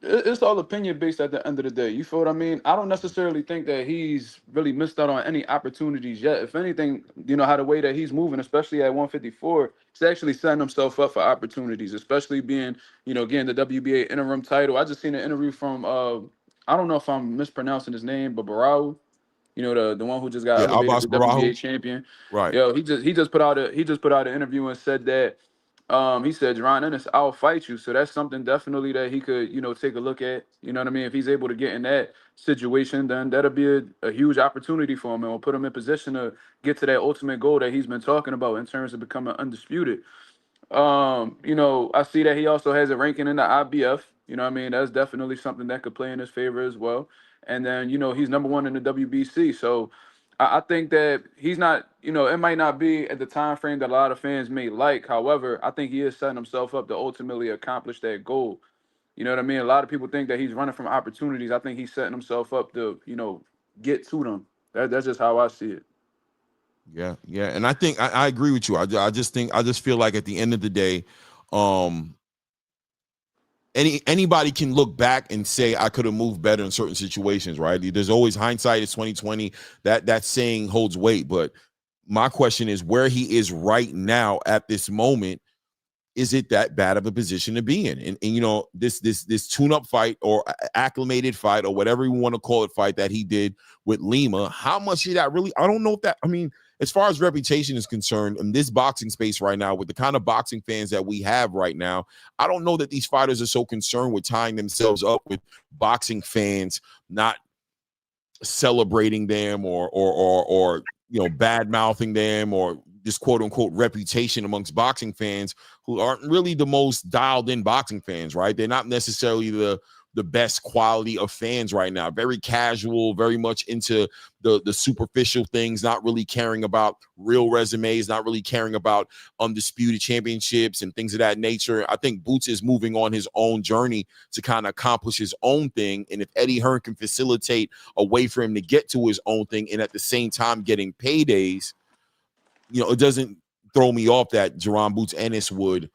it's all opinion based at the end of the day. You feel what I mean? I don't necessarily think that he's really missed out on any opportunities yet. If anything, how the way that he's moving, especially at 154, he's actually setting himself up for opportunities, especially being, getting the WBA interim title. I just seen an interview from, I don't know if I'm mispronouncing his name, but Barao, the one who just got Yeah, elevated Abbas to Barahu. WBA champion. Right. Yo, he just put out an interview and said that he said, Jaron Ennis, I'll fight you. So that's something definitely that he could, take a look at. You know what I mean? If he's able to get in that situation, then that'll be a huge opportunity for him and will put him in position to get to that ultimate goal that he's been talking about in terms of becoming undisputed. I see that he also has a ranking in the IBF. You know what I mean? That's definitely something that could play in his favor as well. And then, he's number one in the WBC. So I think that he's not, it might not be at the time frame that a lot of fans may like. However, I think he is setting himself up to ultimately accomplish that goal. You know what I mean? A lot of people think that he's running from opportunities. I think he's setting himself up to, get to them. That's just how I see it. Yeah, yeah, and I think I agree with you. I just feel like at the end of the day, anybody can look back and say I could have moved better in certain situations, right? There's always hindsight is 2020. That saying holds weight, but my question is where he is right now at this moment. Is it that bad of a position to be in? And this tune-up fight or acclimated fight or whatever you want to call it fight that he did with Lima, how much did that really? I don't know if that. I mean, as far as reputation is concerned, in this boxing space right now, with the kind of boxing fans that we have right now, I don't know that these fighters are so concerned with tying themselves up with boxing fans not celebrating them or bad mouthing them or this quote unquote reputation amongst boxing fans who aren't really the most dialed in boxing fans, right? They're not necessarily the best quality of fans right now. Very casual, very much into the superficial things, not really caring about real resumes, not really caring about undisputed championships and things of that nature. I think Boots is moving on his own journey to kind of accomplish his own thing. And if Eddie Hearn can facilitate a way for him to get to his own thing and at the same time getting paydays, it doesn't throw me off that Jerron Boots Ennis would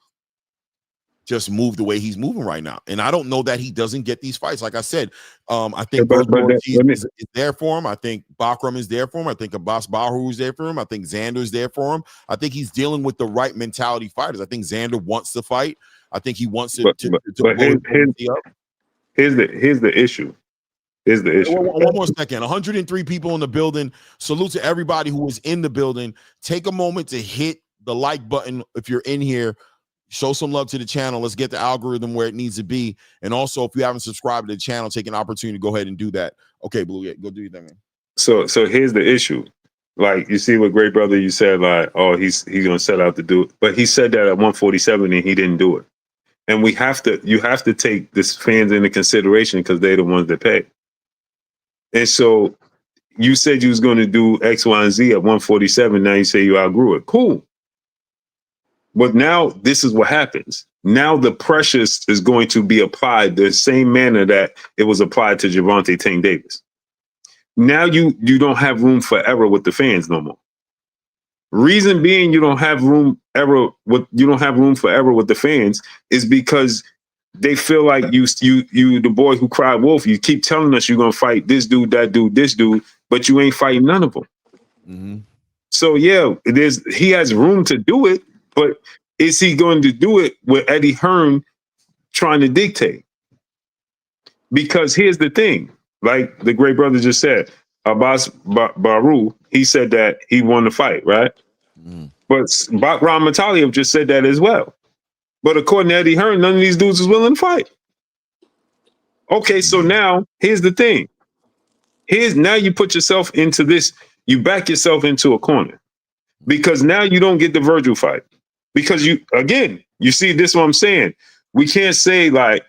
just move the way he's moving right now. And I don't know that he doesn't get these fights. Like I said, I think is there for him. I think Bakram is there for him. I think Abbas Bahu is there for him. I think Xander is there for him. I think he's dealing with the right mentality fighters. I think Xander wants to fight. I think he wants to here's the issue. Here's the issue. One more second. 103 people in the building. Salute to everybody who was in the building. Take a moment to hit the like button if you're in here. Show some love to the channel. Let's get the algorithm where it needs to be. And also, if you haven't subscribed to the channel, take an opportunity to go ahead and do that. Okay, Blue, yeah, go do your thing, man. So here's the issue. Like, you see what Great Brother, you said, like, oh, he's going to set out to do it. But he said that at 147 and he didn't do it. And you have to take this fans into consideration because they're the ones that pay. And so you said you was going to do X, Y, and Z at 147. Now you say you outgrew it. Cool. But now this is what happens. Now the pressure is going to be applied the same manner that it was applied to Gervonta Tank Davis. Now you don't have room for error with the fans no more. Reason being you don't have room for error with the fans is because they feel like you the boy who cried wolf. You keep telling us you're gonna fight this dude, that dude, this dude, but you ain't fighting none of them. Mm-hmm. So yeah, he has room to do it. But is he going to do it with Eddie Hearn trying to dictate? Because here's the thing, like the Great Brother just said, Abbas Baru, he said that he won the fight, right? Mm. But Bakram Mataliev just said that as well. But according to Eddie Hearn, none of these dudes is willing to fight. Okay, so now here's the thing. Now you put yourself into this, you back yourself into a corner. Because now you don't get the Virgil fight. Because you see this what I'm saying. We can't say like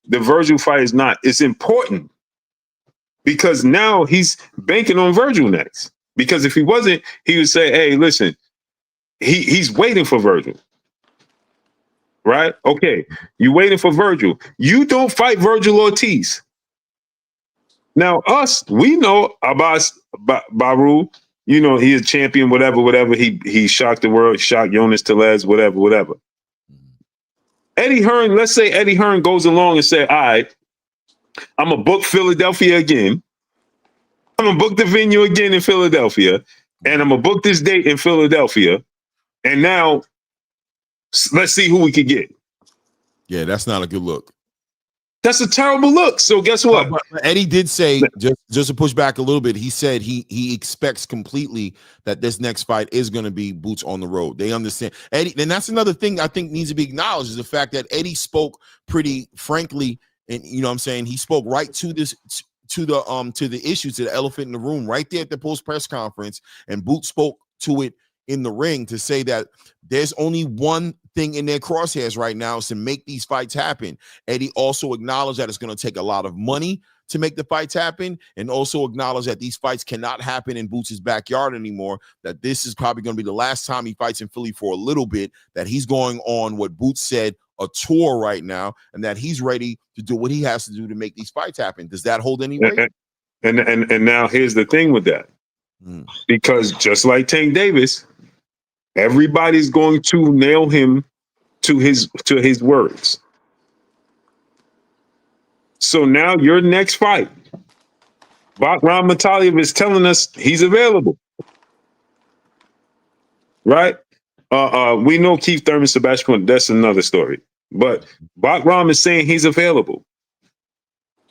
the Virgil fight is not. It's important because now he's banking on Virgil next. Because if he wasn't, he would say, hey, listen, he's waiting for Virgil. Right? Okay, you waiting for Virgil. You don't fight Virgil Ortiz. Now we know Abbas Baru. You know, he is champion, whatever. He shocked the world, shocked Jonas Tellez, whatever. Eddie Hearn, let's say Eddie Hearn goes along and say, all right, I'm going to book Philadelphia again. I'm going to book the venue again in Philadelphia. And I'm going to book this date in Philadelphia. And now let's see who we can get. Yeah, that's not a good look. That's a terrible look. So guess what? But Eddie did say, just to push back a little bit, he said he expects completely that this next fight is going to be boots on the road. They understand. Eddie, and that's another thing I think needs to be acknowledged is the fact that Eddie spoke pretty frankly, and you know what I'm saying, he spoke right to this to the issue, to the elephant in the room right there at the post press conference, and Boots spoke to it in the ring to say that there's only one thing in their crosshairs right now is to make these fights happen. Eddie also acknowledged that it's going to take a lot of money to make the fights happen, and also acknowledge that these fights cannot happen in Boots' backyard anymore, that this is probably going to be the last time he fights in Philly for a little bit, that he's going on what Boots said, a tour right now, and that he's ready to do what he has to do to make these fights happen. Does that hold any weight? And now here's the thing with that. Because just like Tank Davis, everybody's going to nail him to his words. So now your next fight, Bakhram Mataliev is telling us he's available, right? We know Keith Thurman, Sebastian. That's another story. But Bakhram is saying he's available.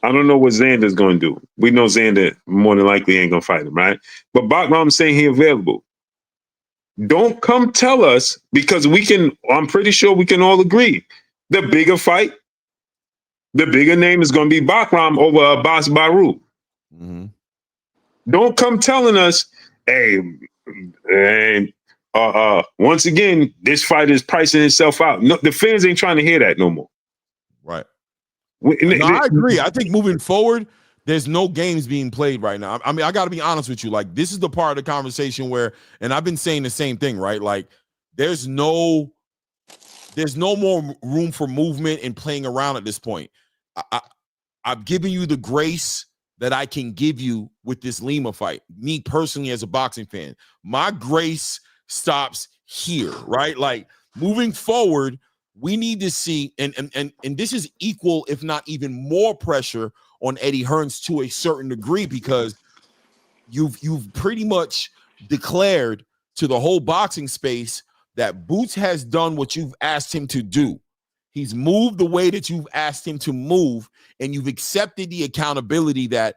I don't know what Xander's going to do. We know Xander more than likely ain't going to fight him, right? But Bakhram is saying he's available. Don't come tell us, because I'm pretty sure we can all agree, the bigger fight, the bigger name is going to be Bakhram over Abbas Baru. Mm-hmm. Don't come telling us, hey, once again, this fight is pricing itself out. No, the fans ain't trying to hear that no more. Right. No, I agree. I think moving forward, there's no games being played right now. I mean, I got to be honest with you. Like, this is the part of the conversation where, and I've been saying the same thing, right? Like, there's no more room for movement and playing around at this point. I've given you the grace that I can give you with this Lima fight. Me personally, as a boxing fan, my grace stops here, right? Like, moving forward, we need to see, and this is equal, if not even more pressure on Eddie Hearns to a certain degree, because you've pretty much declared to the whole boxing space that Boots has done what you've asked him to do. He's moved the way that you've asked him to move, and you've accepted the accountability that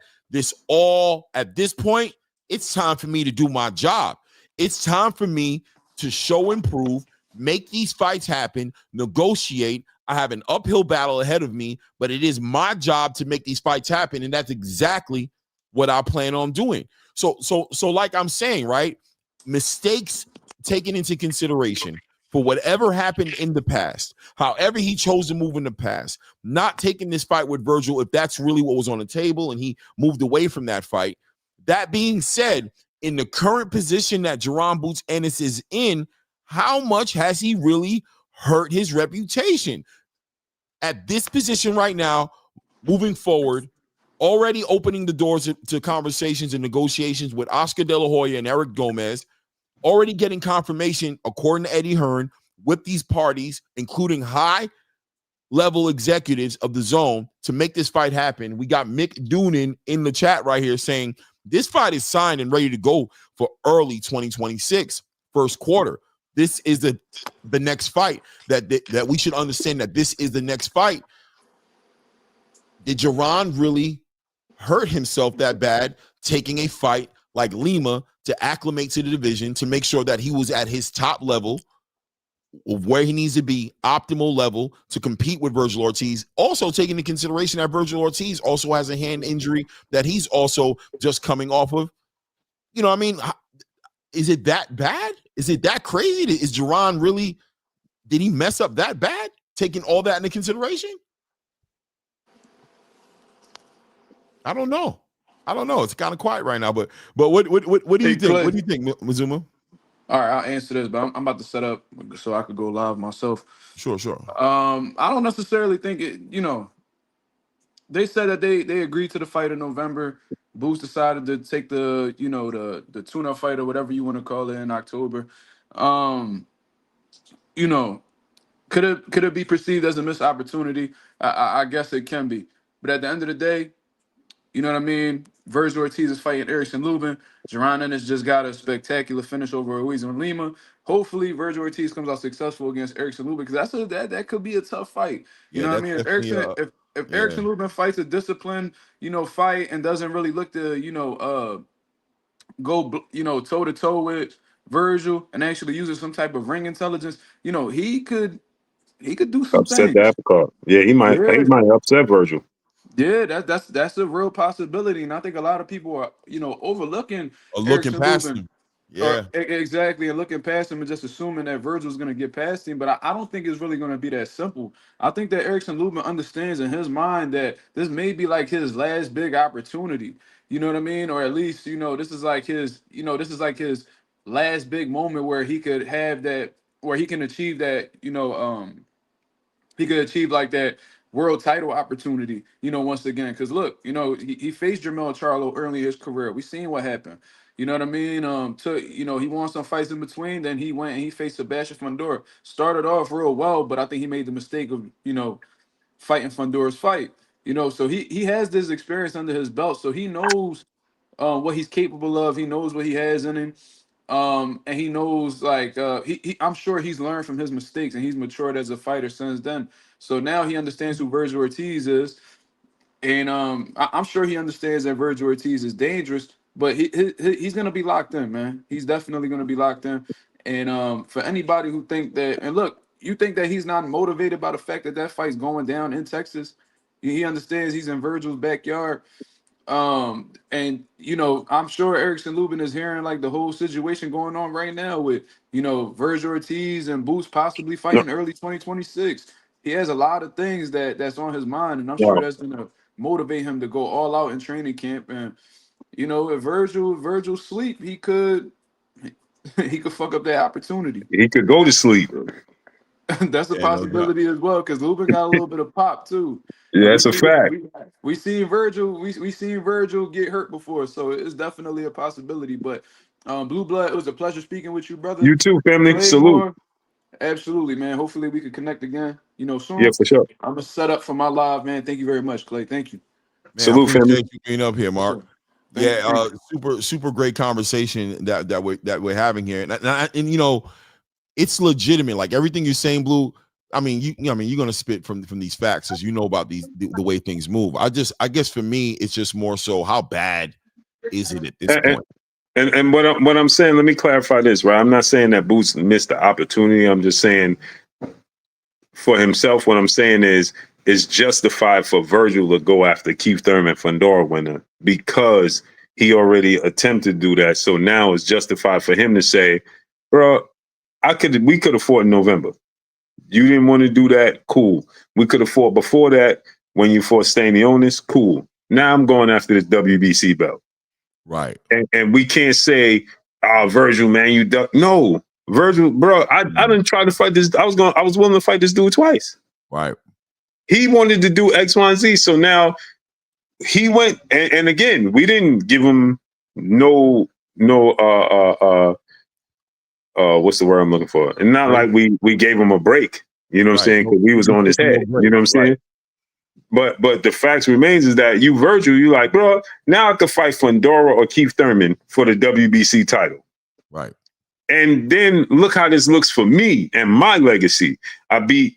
at this point, it's time for me to do my job. It's time for me to show and prove, make these fights happen, negotiate. I have an uphill battle ahead of me, but it is my job to make these fights happen, and that's exactly what I plan on doing. So like I'm saying, right? Mistakes taken into consideration for whatever happened in the past, however he chose to move in the past, not taking this fight with Virgil, if that's really what was on the table and he moved away from that fight. That being said, in the current position that Jaron Boots Ennis is in, how much has he really hurt his reputation? At this position right now, moving forward, already opening the doors to conversations and negotiations with Oscar De La Hoya and Eric Gomez, already getting confirmation, according to Eddie Hearn, with these parties, including high-level executives of the zone, to make this fight happen. We got Mick Doonan in the chat right here saying this fight is signed and ready to go for early 2026, first quarter. This is the next fight that we should understand, that this is the next fight. Did Jaron really hurt himself that bad taking a fight like Lima to acclimate to the division, to make sure that he was at his top level of where he needs to be, optimal level to compete with Virgil Ortiz? Also taking into consideration that Virgil Ortiz also has a hand injury that he's also just coming off of. You know what I mean? Is it that bad? Is it that crazy? Is Jaron really, did he mess up that bad, taking all that into consideration? I don't know. It's kind of quiet right now, but what do you think? What do you think, Mazuma? All right, I'll answer this, but I'm about to set up so I could go live myself. Sure. I don't necessarily think it. They said that they agreed to the fight in November. Boots decided to take the the tune-up fight or whatever you want to call it in October. Could it be perceived as a missed opportunity? I guess it can be, but at the end of the day, you know what I mean? Virgil Ortiz is fighting Erickson Lubin. Jaron Ennis just got a spectacular finish over Ruiz and Lima. Hopefully, Virgil Ortiz comes out successful against Erickson Lubin, because that could be a tough fight. You know what I mean? If Erickson Lubin fights a disciplined, fight and doesn't really look to, go, toe to toe with Virgil and actually uses some type of ring intelligence, he could do some Upset things. the apple cart. Yeah, he might upset Virgil. Yeah, that's a real possibility, and I think a lot of people are overlooking Looking Erickson past Lubin. him. Yeah. Exactly, and looking past him and just assuming that Virgil's going to get past him. But I don't think it's really going to be that simple. I think that Erickson Lubin understands in his mind that this may be like his last big opportunity. You know what I mean? Or at least, this is like his last big moment where he could have that, where he can achieve that, he could achieve like that world title opportunity, once again. Because look, he faced Jermell Charlo early in his career. We seen what happened. You know what I mean? He won some fights in between. Then he went and he faced Sebastian Fundora. Started off real well, but I think he made the mistake of fighting Fundora's fight. So he has this experience under his belt, so he knows what he's capable of. He knows what he has in him. And he knows like I'm sure he's learned from his mistakes and he's matured as a fighter since then. So now he understands who Virgil Ortiz is, and I'm sure he understands that Virgil Ortiz is dangerous, but he's gonna be locked in, man. He's definitely gonna be locked in. And for anybody who think that, and look, you think that he's not motivated by the fact that that fight's going down in Texas, he understands he's in Virgil's backyard. And I'm sure Erickson Lubin is hearing like the whole situation going on right now with Virgil Ortiz and Boots possibly No, fighting early 2026. He has a lot of things that's on his mind, and I'm sure no. that's gonna motivate him to go all out in training camp. And if Virgil sleep, he could he could fuck up that opportunity. He could go to sleep. That's a Yeah, no doubt. possibility as well, because Lubin got a little bit of pop too. Yeah, And we that's a see what fact. we seen Virgil, we seen Virgil get hurt before, so it's definitely a possibility. But Blue Blood, it was a pleasure speaking with you, brother. You too, family. Salute. Claymore, absolutely, man. Hopefully we could connect again, Yeah, soon. for sure. I'm gonna set up for my live, man. Thank you very much, Clay. Thank you. Man, I Salute, family. appreciate you being up here, Yes, Mark. sir. Thank you. Yeah, Thank you. super great conversation that we're having here, and it's legitimate. Like everything you're saying, Blue. I mean, you're gonna spit from these facts as you know about the way things move. I guess for me, it's just more so how bad is it at this And, point? and what I'm saying, let me clarify this, right? I'm not saying that Boots missed the opportunity. I'm just saying for himself, what I'm saying is it's justified for Virgil to go after Keith Thurman Fundora winner because he already attempted to do that. So now it's justified for him to say, bro, we could have fought in November. You didn't want to do that, cool. We could have fought before that when you fought Stanionis, cool. Now I'm going after this WBC belt. Right. And we can't say, Virgil, man, you duck. No, Virgil, bro, I didn't try to fight this. I was willing to fight this dude twice. Right. He wanted to do X, Y, and Z. So now he went, and again, we didn't give him no what's the word I'm looking for? And not Break. like we gave him a break. You know what I'm Right. saying? Because we was on his head. No You know what I'm break. saying? But the facts remains is that you, Virgil, you like, bro, now I could fight Fundora or Keith Thurman for the WBC title. Right. And then look how this looks for me and my legacy. I beat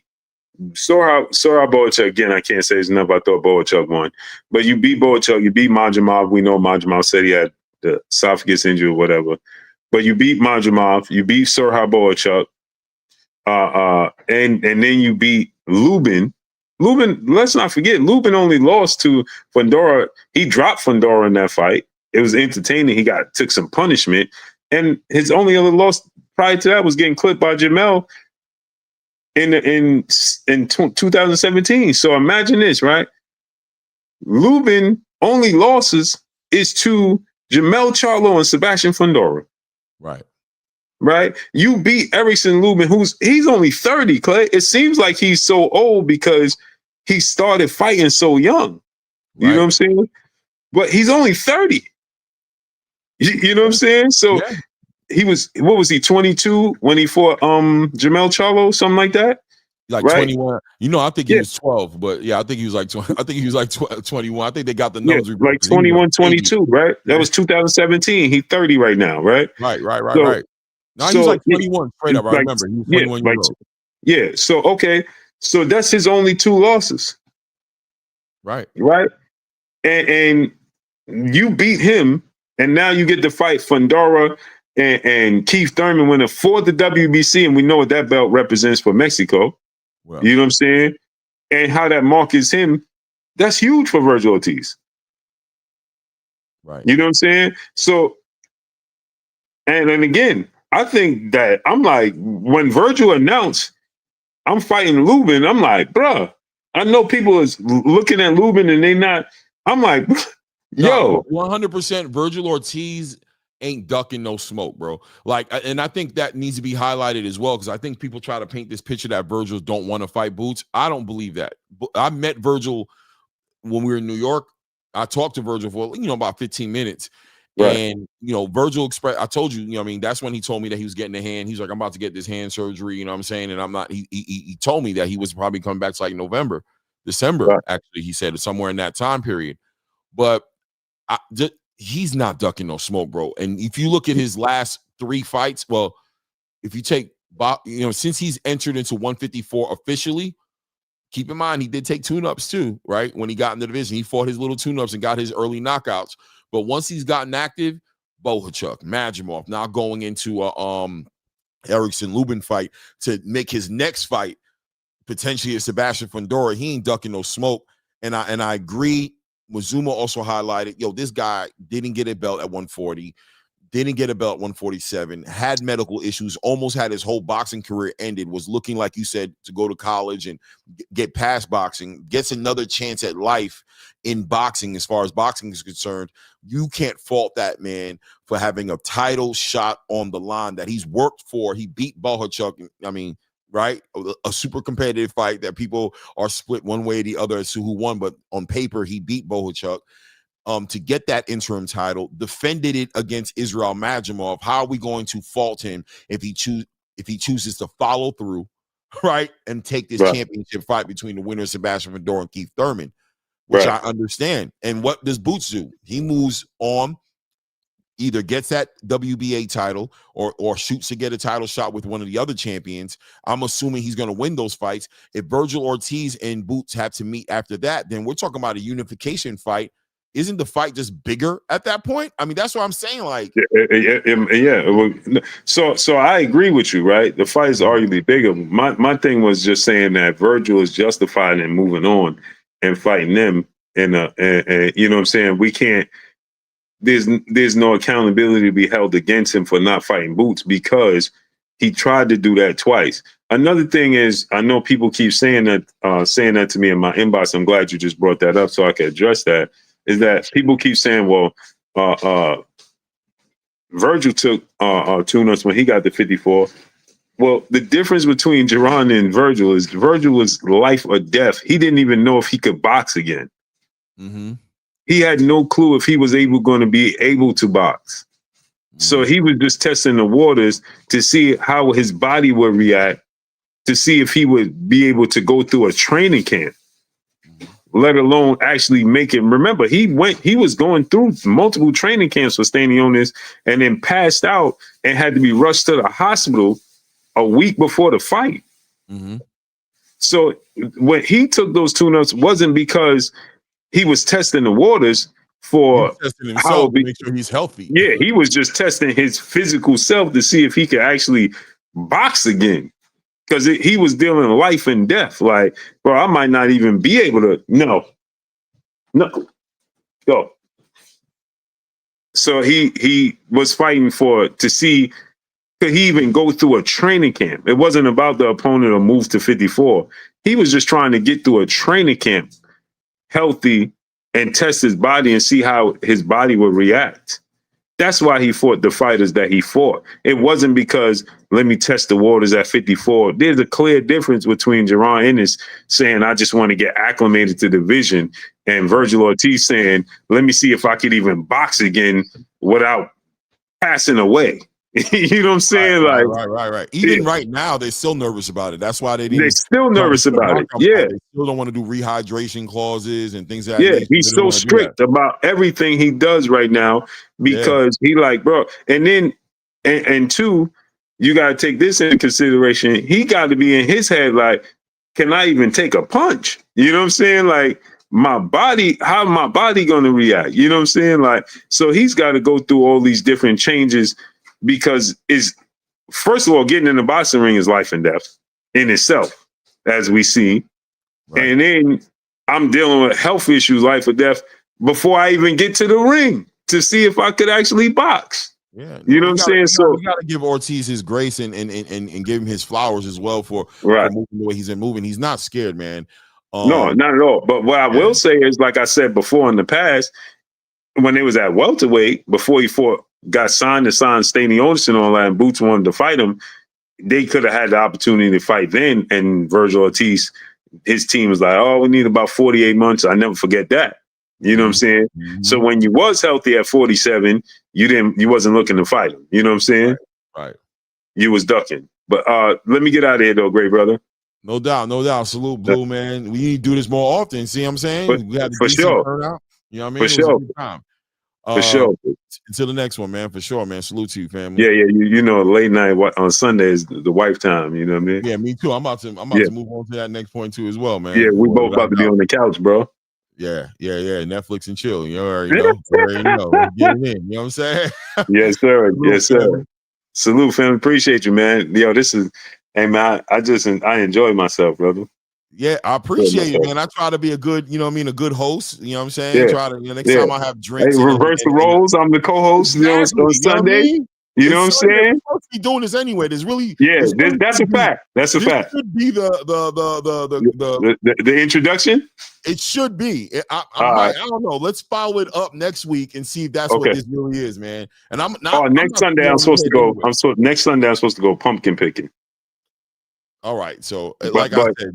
Sora Boachuk. Again, I can't say his number. I thought Boachuk won. But you beat Boachuk, you beat Majimov. We know Majimov said he had the esophagus injury or whatever. But you beat Majimov, you beat Sora Boachuk, and then you beat Lubin. Lubin, let's not forget, Lubin only lost to Fundora. He dropped Fundora in that fight. It was entertaining. He took some punishment. And his only other loss prior to that was getting clipped by Jamel in 2017. So imagine this, right? Lubin only losses is to Jamel Charlo and Sebastian Fundora. Right. Right? You beat Erickson Lubin, he's only 30, Clay. It seems like he's so old because he started fighting so young. You know what I'm saying? But he's only 30. You know what I'm saying? So he was, what was he, 22 when he fought Jamel Charlo, something like that? Like right? 21. I think he was 12, but I think he was like 20, I think he was like 21. I think they got the numbers. Like 21, 22, right? That was 2017. He's 30 right now, right? Right. So, No, he was like 21 straight up. I remember. He was 21 years old. Yeah. So, okay. So that's his only 2 losses. Right. Right. And you beat him, and now you get to fight Fundora and Keith Thurman winner for the WBC, and we know what that belt represents for Mexico. Well, you know what I'm saying? And how that markets him, that's huge for Virgil Ortiz. Right. You know what I'm saying? So And again, I think that I'm like, when Virgil announced I'm fighting Lubin, I'm like, bruh, I know people is looking at Lubin and they not. I'm like, No, yo, 100% Virgil Ortiz ain't ducking no smoke, bro. Like, and I think that needs to be highlighted as well, because I think people try to paint this picture that Virgil don't want to fight Boots. I don't believe that. I met Virgil when we were in New York. I talked to Virgil for, about 15 minutes. right, And, Virgil expressed, I told you, that's when he told me that he was getting a hand. He's like, I'm about to get this hand surgery, you know what I'm saying? And I'm not, he told me that he was probably coming back to like November, December, right, actually, he said somewhere in that time period. But he's not ducking no smoke, bro. And if you look at his last 3 fights, well, if you take, since he's entered into 154 officially, keep in mind he did take tune-ups too, right? When he got in the division, he fought his little tune-ups and got his early knockouts. But once he's gotten active, Bohachuk, Majimov, now going into a Erickson Lubin fight to make his next fight potentially a Sebastian Fundora. He ain't ducking no smoke. And I agree. Mazuma also highlighted, this guy didn't get a belt at 140, didn't get a belt at 147, had medical issues, almost had his whole boxing career ended, was looking, like you said, to go to college and get past boxing, gets another chance at life in boxing as far as boxing is concerned. You can't fault that man for having a title shot on the line that he's worked for. He beat Bohachuk. I mean, right? A super competitive fight that people are split one way or the other as to who won, but on paper, he beat Bohachuk to get that interim title, defended it against Israel Majimov. How are we going to fault him if he chooses to follow through, right, and take this right, championship fight between the winner Sebastian Fundora and Keith Thurman, which right, I understand. And what does Boots do? He moves on, either gets that WBA title or shoots to get a title shot with one of the other champions. I'm assuming he's going to win those fights. If Virgil Ortiz and Boots have to meet after that, then we're talking about a unification fight. Isn't the fight just bigger at that point? I mean, that's what I'm saying. Like, yeah. Well, so I agree with you, right? The fight is arguably bigger. My thing was just saying that Virgil is justified in moving on and fighting them, and you know what I'm saying. We can't. There's no accountability to be held against him for not fighting Boots because he tried to do that twice. Another thing is, I know people keep saying that to me in my inbox. I'm glad you just brought that up so I can address that. Is that people keep saying, well, Virgil took tune-ups when he got to 54. Well, the difference between Jaron and Virgil is Virgil was life or death. He didn't even know if he could box again. mm-hmm. He had no clue if he was going to be able to box. So he was just testing the waters to see how his body would react, to see if he would be able to go through a training camp, let alone actually make it. Remember, he was going through multiple training camps for Stanionis and then passed out and had to be rushed to the hospital a week before the fight. Mm-hmm. So when he took those tune-ups, wasn't because he was testing the waters for testing himself to make sure he's healthy. Yeah, he was just testing his physical self to see if he could actually box again. Because he was dealing life and death. Like, bro, I might not even be able to. No. Go. So he was fighting to see could he even go through a training camp. It wasn't about the opponent or move to 54. He was just trying to get through a training camp healthy and test his body and see how his body would react. That's why he fought the fighters that he fought. It wasn't because, let me test the waters at 54. There's a clear difference between Jaron Ennis saying, I just want to get acclimated to the division, and Virgil Ortiz saying, let me see if I could even box again without passing away. You know what I'm saying? Right. Even right now, they're still nervous about it. That's why they didn't. They're still nervous about it. Yeah. They still don't want to do rehydration clauses and things like Yeah, that. he's so strict about everything he does right now because he like, bro. And then, and two, you got to take this into consideration. He got to be in his head like, can I even take a punch? You know what I'm saying? Like, my body, how my body going to react? You know what I'm saying? Like, so he's got to go through all these different changes because first of all, getting in the boxing ring is life and death in itself, as we see. Right. And then I'm dealing with health issues, life or death, before I even get to the ring to see if I could actually box. Yeah, You no, know what I'm saying? So you gotta give Ortiz his grace and give him his flowers as well for right. moving the way he's been moving. He's not scared, man. No, not at all. But what I will say is, like I said before in the past, when they was at welterweight, before he got signed to sign Stanionis and all that, and Boots wanted to fight him, they could have had the opportunity to fight then. And Virgil Ortiz, his team was like, oh, we need about 48 months. I never forget that. You know what I'm saying? So when you was healthy at 47, you wasn't looking to fight him. You know what I'm saying? Right. You was ducking. But let me get out of here though, great brother. No doubt. Salute, Blue, man. We need to do this more often. See what I'm saying? We had a for decent sure. turnout. You know what I mean? For it was sure. a good time. For sure. Until the next one, man. For sure, man. Salute to you, family. Yeah. You know, late night on Sunday is the wife time. You know what I mean? Yeah, me too. I'm about to move on to that next point too as well, man. Yeah, we both about to be on the couch, bro. Yeah. Netflix and chill. You already know. Getting in. You know what I'm saying? Yes, sir. Salute, Yes, sir. family. Salute, family. Appreciate you, man. Yo, hey, man, I enjoy myself, brother. Yeah, I appreciate it, man. I try to be a good, you know what I mean, a good host. You know what I'm saying? Yeah. Try to, next time I have drinks. Hey, reverse the roles. I'm the co-host, exactly, on Sunday. You know what I'm saying? We're supposed to be doing this anyway. That's a fact. That's a fact. Should be the introduction. It should be. I don't know. Let's follow it up next week and see if that's what this really is, man. And I'm not. Next Sunday I'm supposed to go. Next Sunday I'm supposed to go pumpkin picking. All right. So I said,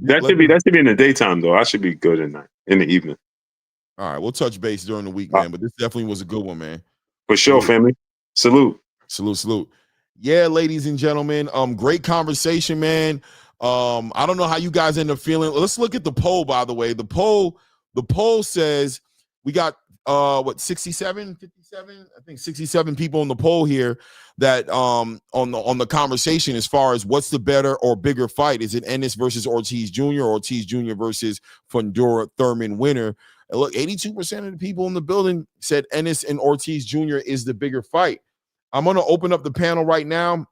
that should be in the daytime though. I should be good in the evening. All right, we'll touch base during the week, man. But this definitely was a good one, man. For sure, family. Salute. Yeah, ladies and gentlemen. Great conversation, man. I don't know how you guys end up feeling. Let's look at the poll, by the way. The poll says we got 67, 57? I think 67 people on the poll here that on the conversation as far as what's the better or bigger fight. Is it Ennis versus Ortiz Jr. or Ortiz Jr. versus Fundora Thurman winner? And look, 82% of the people in the building said Ennis and Ortiz Jr. is the bigger fight. I'm going to open up the panel right now.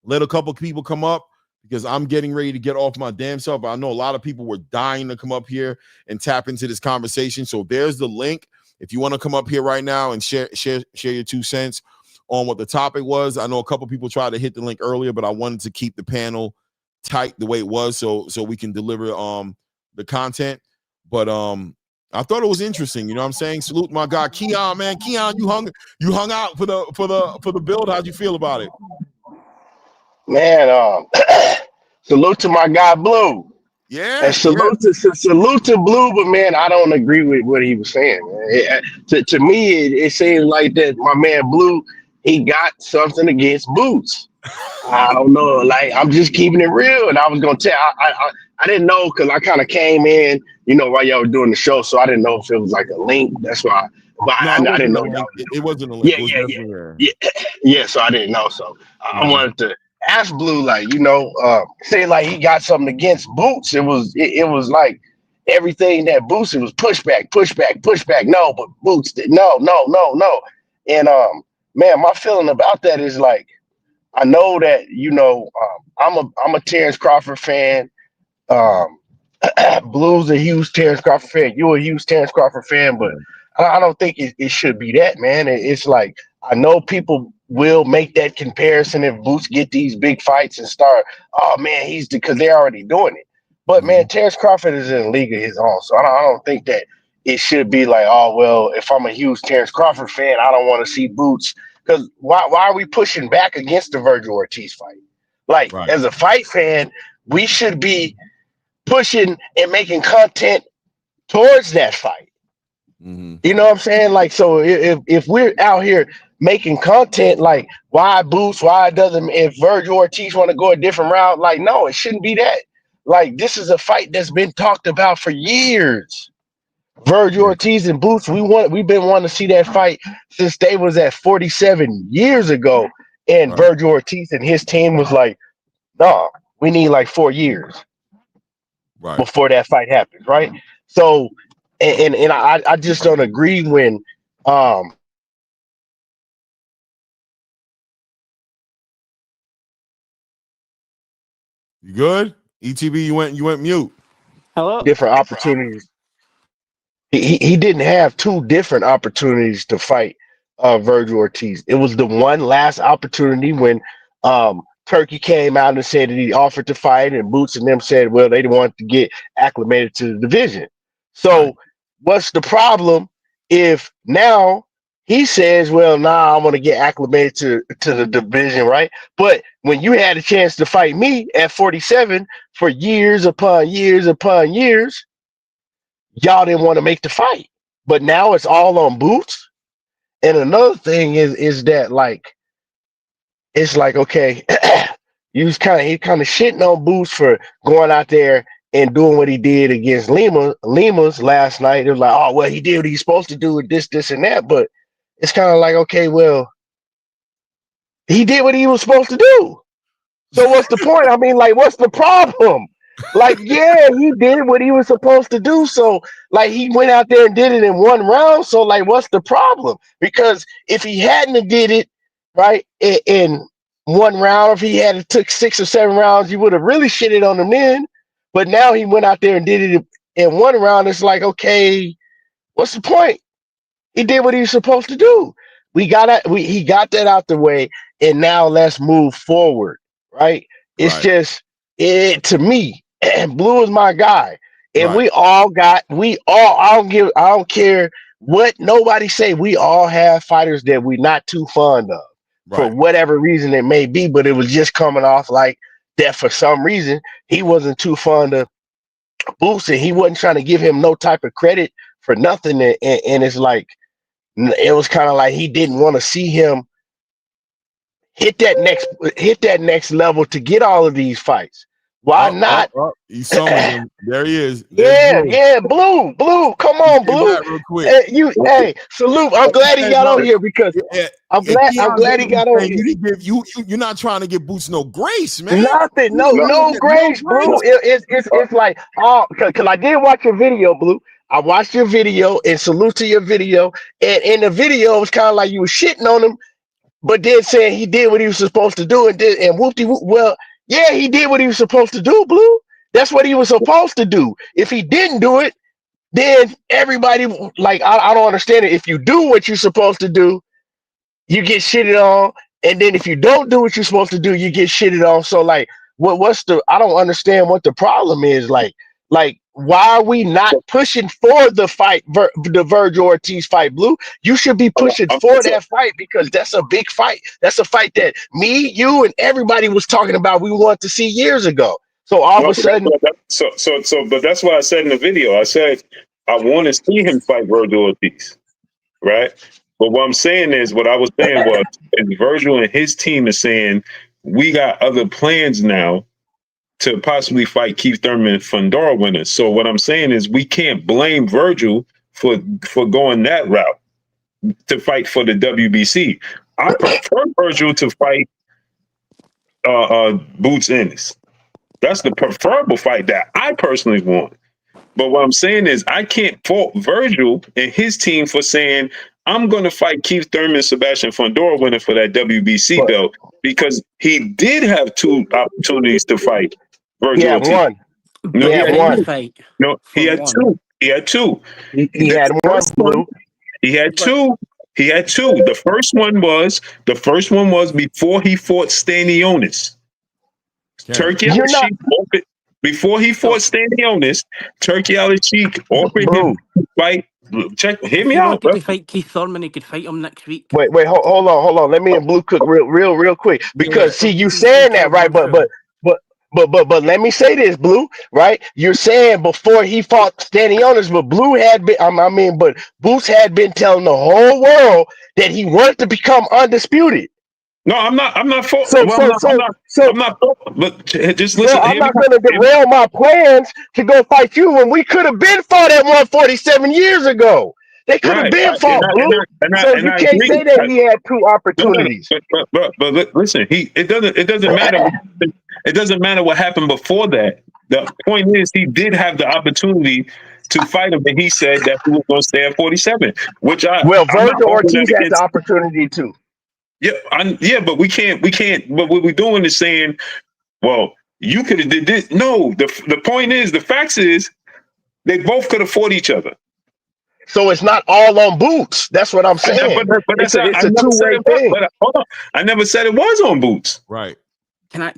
Let a couple people come up because I'm getting ready to get off my damn self. I know a lot of people were dying to come up here and tap into this conversation. So there's the link. If you want to come up here right now and share your 2 cents on what the topic was. I know a couple people tried to hit the link earlier, but I wanted to keep the panel tight the way it was so we can deliver the content. But I thought it was interesting. You know what I'm saying? Salute my guy Keon, man. Keon, you hung out for the build. How'd you feel about it? Man, salute to my guy Blue. Yeah. And salute to Blue, but man, I don't agree with what he was saying. To me, it seems like that my man Blue, he got something against Boots. I don't know. Like, I'm just keeping it real. And I was gonna tell I didn't know because I kind of came in, while y'all were doing the show, so I didn't know if it was like a link. That's why. But I didn't know y'all. It wasn't a link. Yeah. So I didn't know. So I wanted to ask Blue, say like he got something against Boots. It was like everything that Boots, it was pushback. No, but Boots did no. And man, my feeling about that is like, I know that I'm a Terrence Crawford fan. Blue's a huge Terrence Crawford fan. You're a huge Terrence Crawford fan, but I don't think it should be that, man. It's like, I know people will make that comparison if Boots get these big fights and start, oh man, because they're already doing it. But man, Terrence Crawford is in a league of his own, so I don't think that it should be like, oh well, if I'm a huge Terrence Crawford fan, I don't want to see Boots. Because why are we pushing back against the Virgil Ortiz fight? Like, as a fight fan, we should be pushing and making content towards that fight. You know what I'm saying? Like, so if we're out here making content, like why Boots, if Virgil Ortiz want to go a different route, like, no, it shouldn't be that. Like, this is a fight that's been talked about for years. Virgil Ortiz and Boots, we've been wanting to see that fight since they was at 47 years ago. And Virgil Ortiz and his team was like, no, we need like 4 years before that fight happens, right? So, and I just don't agree when You good? ETB, you went mute. Hello. Different opportunities. He didn't have 2 different opportunities to fight Virgil Ortiz. It was the one last opportunity when Turkey came out and said that he offered to fight, and Boots and them said, well, they didn't want to get acclimated to the division. Right. So what's the problem if now he says, well, nah, I want to get acclimated to the division, right? But when you had a chance to fight me at 47 for years upon years upon years, y'all didn't want to make the fight. But now it's all on Boots. And another thing is that like it's like okay, he kind of shitting on Boots for going out there and doing what he did against Lima's last night. It was like, oh well, he did what he's supposed to do with this, and that. But it's kind of like, okay, well, he did what he was supposed to do. So what's the point? I mean, like, what's the problem? Like, yeah, he did what he was supposed to do. So, like, he went out there and did it in one round. So, like, what's the problem? Because if he hadn't have did it right in one round, if he had took 6 or 7 rounds, you would have really shitted on him then. But now he went out there and did it in one round. It's like, okay, what's the point? He did what he was supposed to do. He got that out the way, and now let's move forward. Right? It's Right. just it to me. And Blue is my guy, and Right. I don't care what nobody say. We all have fighters that we're not too fond of for Right. whatever reason it may be, but it was just coming off like that for some reason he wasn't too fond of Boots, and he wasn't trying to give him no type of credit for nothing, and it's like it was kind of like he didn't want to see him hit that next level to get all of these fights. Why not? He summoned him. There he is. Yeah, Blue. yeah, Blue, come He on, came Blue. back real quick. Hey, salute. I'm glad he got on here because Yeah, I'm and Keon glad he Davis got on saying here. you didn't give you're not trying to give Boots no grace, man. Nothing, no No grace, Blue. grace. It's like because I did watch your video, Blue. I watched your video and salute to your video. And in the video, it was kind of like you were shitting on him, but then saying he did what he was supposed to do and whoop whoop. Well, yeah, he did what he was supposed to do, Blue. That's what he was supposed to do. If he didn't do it, then everybody like I don't understand it. If you do what you're supposed to do, you get shitted on, and then if you don't do what you're supposed to do, you get shitted on. So like, what's the? I don't understand what the problem is. Like why are we not pushing for the fight, the Virgil Ortiz fight, Blue? You should be pushing for that fight because that's a big fight. That's a fight that me, you, and everybody was talking about. We want to see years ago. So all of a sudden, but that's why I said in the video, I said I want to see him fight Virgil Ortiz, right? But what I'm saying is, what I was saying was, and Virgil and his team is saying we got other plans now to possibly fight Keith Thurman and Fundora winners. So what I'm saying is, we can't blame Virgil for going that route to fight for the WBC. I prefer Virgil to fight Boots Ennis. That's the preferable fight that I personally want. But what I'm saying is I can't fault Virgil and his team for saying, I'm going to fight Keith Thurman, Sebastian Fundora winner for that WBC belt because he did have 2 opportunities to fight Virgil Ortiz. one. No, he had one. Fight. No, he had one. 2. He had 2. He had one, Blue. He had 2. He had 2. The first one was before he fought Stanionis. Turkey Al-Sheikh offered, before he fought Stanionis, Turkey Al-Sheikh offered him to fight. Hear me out, bro. To fight Keith Thurman, he could fight him next week. Wait, hold on. Let me and Blue cook real quick because see you saying that right, but let me say this, Blue, right? You're saying before he fought Stanionis, but Blue had been, but Boots had been telling the whole world that he wanted to become undisputed. No, I'm not. I'm not for. So, I'm not. But just listen. I'm not going to derail my plans to go fight you when we could have been fought at 147 years ago. They could have been fought, Blue. So you can't say that he had 2 opportunities. But listen, it doesn't matter. It doesn't matter what happened before that. The point is, he did have the opportunity to fight him, and he said that he was going to stay at 47. Virgil Ortiz had the opportunity too. Yeah, but we can't. But what we're doing is saying, well, you could have did this. No, the point is, the facts is, they both could have fought each other. So it's not all on Boots. That's what I'm But, saying. but It's that's a not, it's I a never said two-way it was. thing. But hold on, I never said it was on Boots. Right. Can I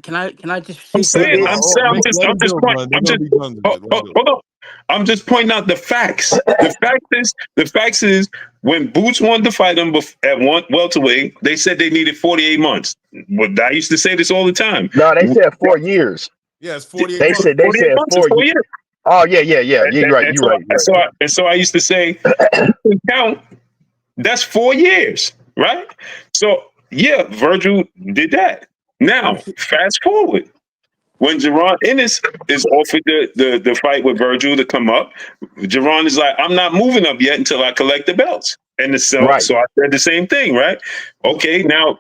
just I'm say saying, something? It, I'm Oh, saying, Mick, let I'm him just build, point, man. They're I'm gonna just, be done in a bit. Let him build. hold on. I'm just pointing out the facts. The facts is when Boots wanted to fight him at one welterweight, they said they needed 48 months. Well, I used to say this all the time. no, they said 4 years. Yeah, it's 48 They months. said 48 months is 4 4 years. years. Oh yeah. You're right. And You're so, right. You're right. I used to say, you can count. That's 4 years, right? So yeah, Virgil did that. Now, fast forward. When Jerron Ennis is offered the fight with Virgil to come up, Jerron is like, I'm not moving up yet until I collect the belts. And Right. so I said the same thing, right? Okay, now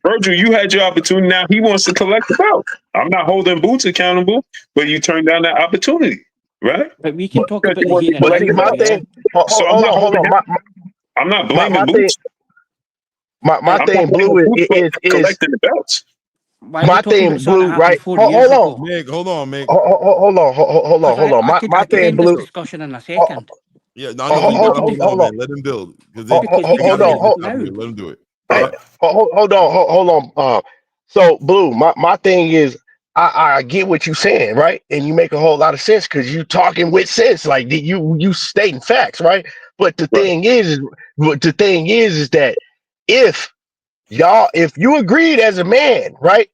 Virgil, you had your opportunity. Now he wants to collect the belt. I'm not holding Boots accountable, but you turned down that opportunity, right? But we can talk Because about he the wanted here to and But now collect see, the my though, belt. yeah. thing. So I'm Hold not on. Hold holding on. him. I'm not My blaming thing. Boots. My But I'm not thing, blaming Blue, Boots for is collecting the belts. why are we my talking thing, about something Blue. that happened Right? 4 years Hold on. ago? Mick, hold on, Mick. Hold Because on. I My could thing, end this Blue. discussion in a Hold, second. Yeah, no, I know, but you We gotta could hold just on, hold on. man. Let him build because because he they can Hold gotta say get on. this that out of now. here. Let him do it. Go Hey, ahead. hold on. So Blue, my thing is, I get what you're saying, right? And you make a whole lot of sense because you talking with sense, like you stating facts, right? But Right. the thing is that if if you agreed as a man, right?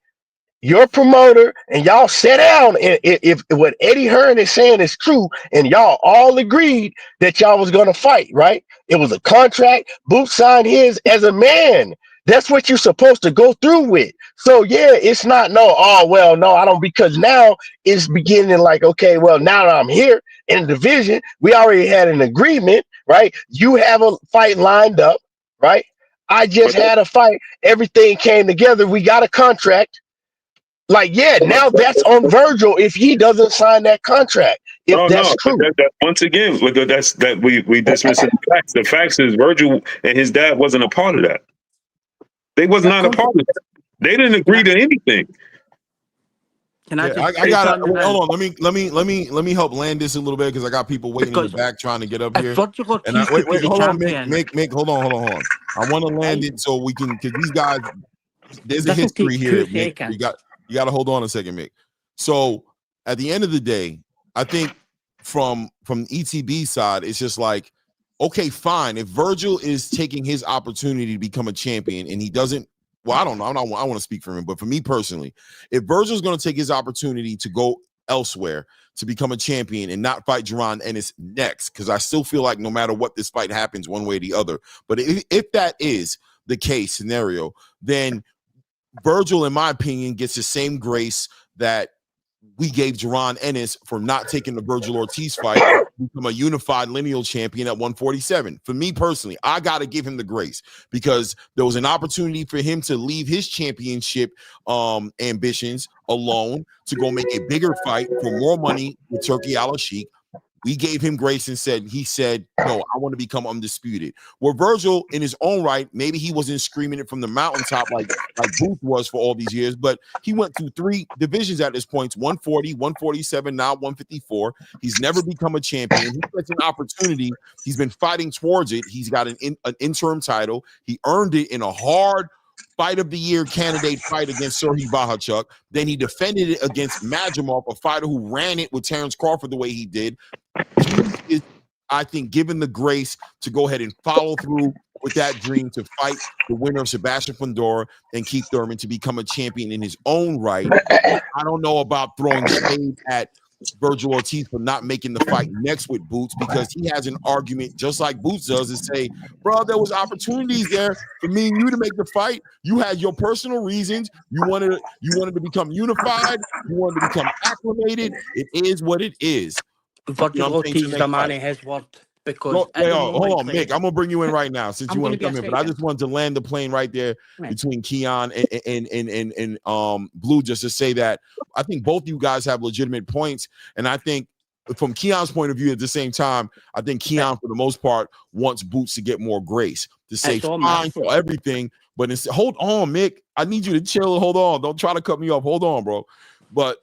Your promoter and y'all sat down and if what Eddie Hearn is saying is true and y'all all agreed that y'all was going to fight, right? It was a contract. Boots signed his as a man. That's what you're supposed to go through with. So yeah, it's not no, oh well, no, I don't, because now it's beginning like, okay, well, now that I'm here in the division, we already had an agreement, right? You have a fight lined up, right? I just But had a fight. Everything came together. We got a contract. Like, yeah, now that's on Virgil if he doesn't sign that contract, if no, that's but true. once again, that's that we dismissing the facts. The facts is Virgil and his dad wasn't a part of that. They was Of not a course, part of that. They didn't can agree to anything. I Yeah, just I say gotta something hold now? on. Let me help land this a little bit because I got people waiting in the Because back trying to get up if here. Virgil And I Ortiz could be wait, the hold on, Mick, champion, Mick, Mick, hold on. I want to land right? it so we can, because these guys, there's a This will history take two here, Mick. seconds. You got to hold on a second, Mick. So at the end of the day, I think from ETB side, it's just like, okay, fine. If Virgil is taking his opportunity to become a champion and he doesn't, well, I don't know. I want to speak for him, but for me personally, if Virgil's going to take his opportunity to go elsewhere to become a champion and not fight Jerron Ennis next, because I still feel like no matter what, this fight happens one way or the other. But if that is the case scenario, then Virgil, in my opinion, gets the same grace that we gave Jerron Ennis for not taking the Virgil Ortiz fight, become a unified lineal champion at 147. For me personally, I got to give him the grace because there was an opportunity for him to leave his championship ambitions alone to go make a bigger fight for more money with Turkey Al-Sheikh. We gave him grace and he said, no, I want to become undisputed. Where Virgil, in his own right, maybe he wasn't screaming it from the mountaintop like Booth was for all these years, but he went through 3 divisions at this point, 140, 147, now 154. He's never become a champion. He gets an opportunity. He's been fighting towards it. He's got an interim title. He earned it in a hard fight of the year candidate fight against Serhii Bahachuk. Then he defended it against Majimov, a fighter who ran it with Terrence Crawford the way he did. He is, I think, given the grace to go ahead and follow through with that dream to fight the winner of Sebastian Fundora and Keith Thurman to become a champion in his own right. I don't know about throwing shade at Virgil Ortiz for not making the fight next with Boots because he has an argument just like Boots does and say, bro, there was opportunities there for me and you to make the fight. You had your personal reasons. You wanted to become unified. You wanted to become acclimated. It is what it is. You know Virgil what I'm saying? To Ortiz the is a next man fight. of his word because Go, at the hold moment, on, Mick. I'm gonna bring you in right now since I'm you going want to to be a come in. But I second. just wanted to land the plane right there Right. between Keon and Blue, just to say that I think both you guys have legitimate points, and I think from Keon's point of view, at the same time, I think Keon, for the most part, wants Boots to get more grace to say It's all fine mercy. for everything, but instead, hold on, Mick. I need you to chill. Hold on. Don't try to cut me off. Hold on, bro. But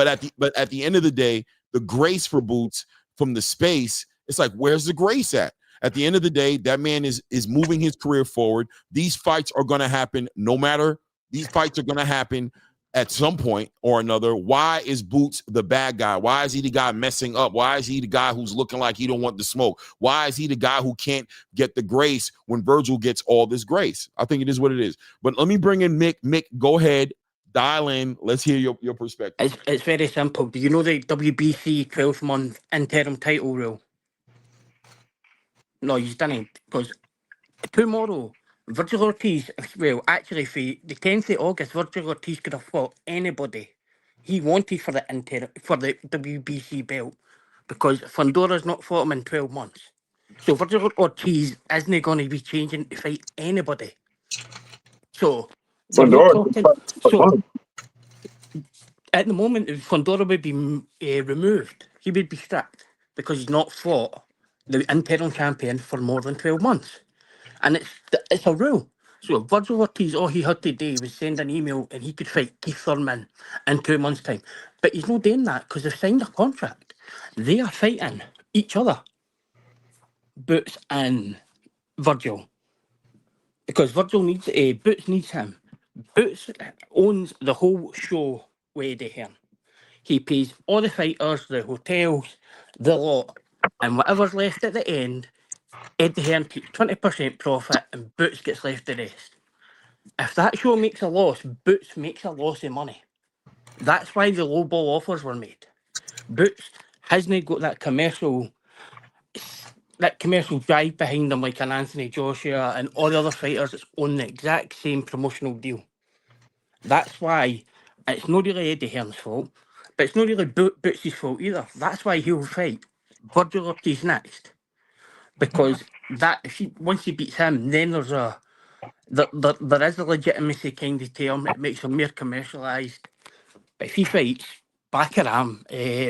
at the end of the day, the grace for Boots from the space It's like, where's the grace at? At the end of the day, that man is moving his career forward. These fights are going to happen no matter. These fights are going to happen at some point or another. Why is Boots the bad guy? Why is he the guy messing up? Why is he the guy who's looking like he don't want the smoke? Why is he the guy who can't get the grace when Virgil gets all this grace? I think it is what it is. But let me bring in Mick. Mick, go ahead. Dial in. Let's hear your perspective. It's very simple. Do you know the WBC 12-month interim title rule? No, you didn't. Because tomorrow, Virgil Ortiz, well, actually, for the 10th of August, Virgil Ortiz could have fought anybody he wanted for the WBC belt, because Fundora's not fought him in 12 months. So Virgil Ortiz isn't going to be changing to fight anybody. So when we're talking, so at the moment, if Fundora would be removed, he would be stripped because he's not fought the interim champion for more than 12 months. And it's a rule. So Virgil Ortiz, all he had to do was send an email and he could fight Keith Thurman in 2 months' time. But he's not doing that because they've signed a contract. They are fighting each other, Boots and Virgil. Because Virgil needs, Boots needs him. Boots owns the whole show with Eddie Hearn. He pays all the fighters, the hotels, the lot, and whatever's left at the end, Eddie Hearn takes 20% profit and Boots gets left the rest. If that show makes a loss, Boots makes a loss of money. That's why the low ball offers were made. Boots hasn't got that commercial drive behind him like an Anthony Joshua and all the other fighters that's on the exact same promotional deal. That's why it's not really Eddie Hearn's fault, but it's not really Boots' fault either. That's why he'll fight Virgil Ortiz next. Because that once he beats him, then there is a legitimacy kind of to him. It makes him more commercialised. But if he fights Bakaram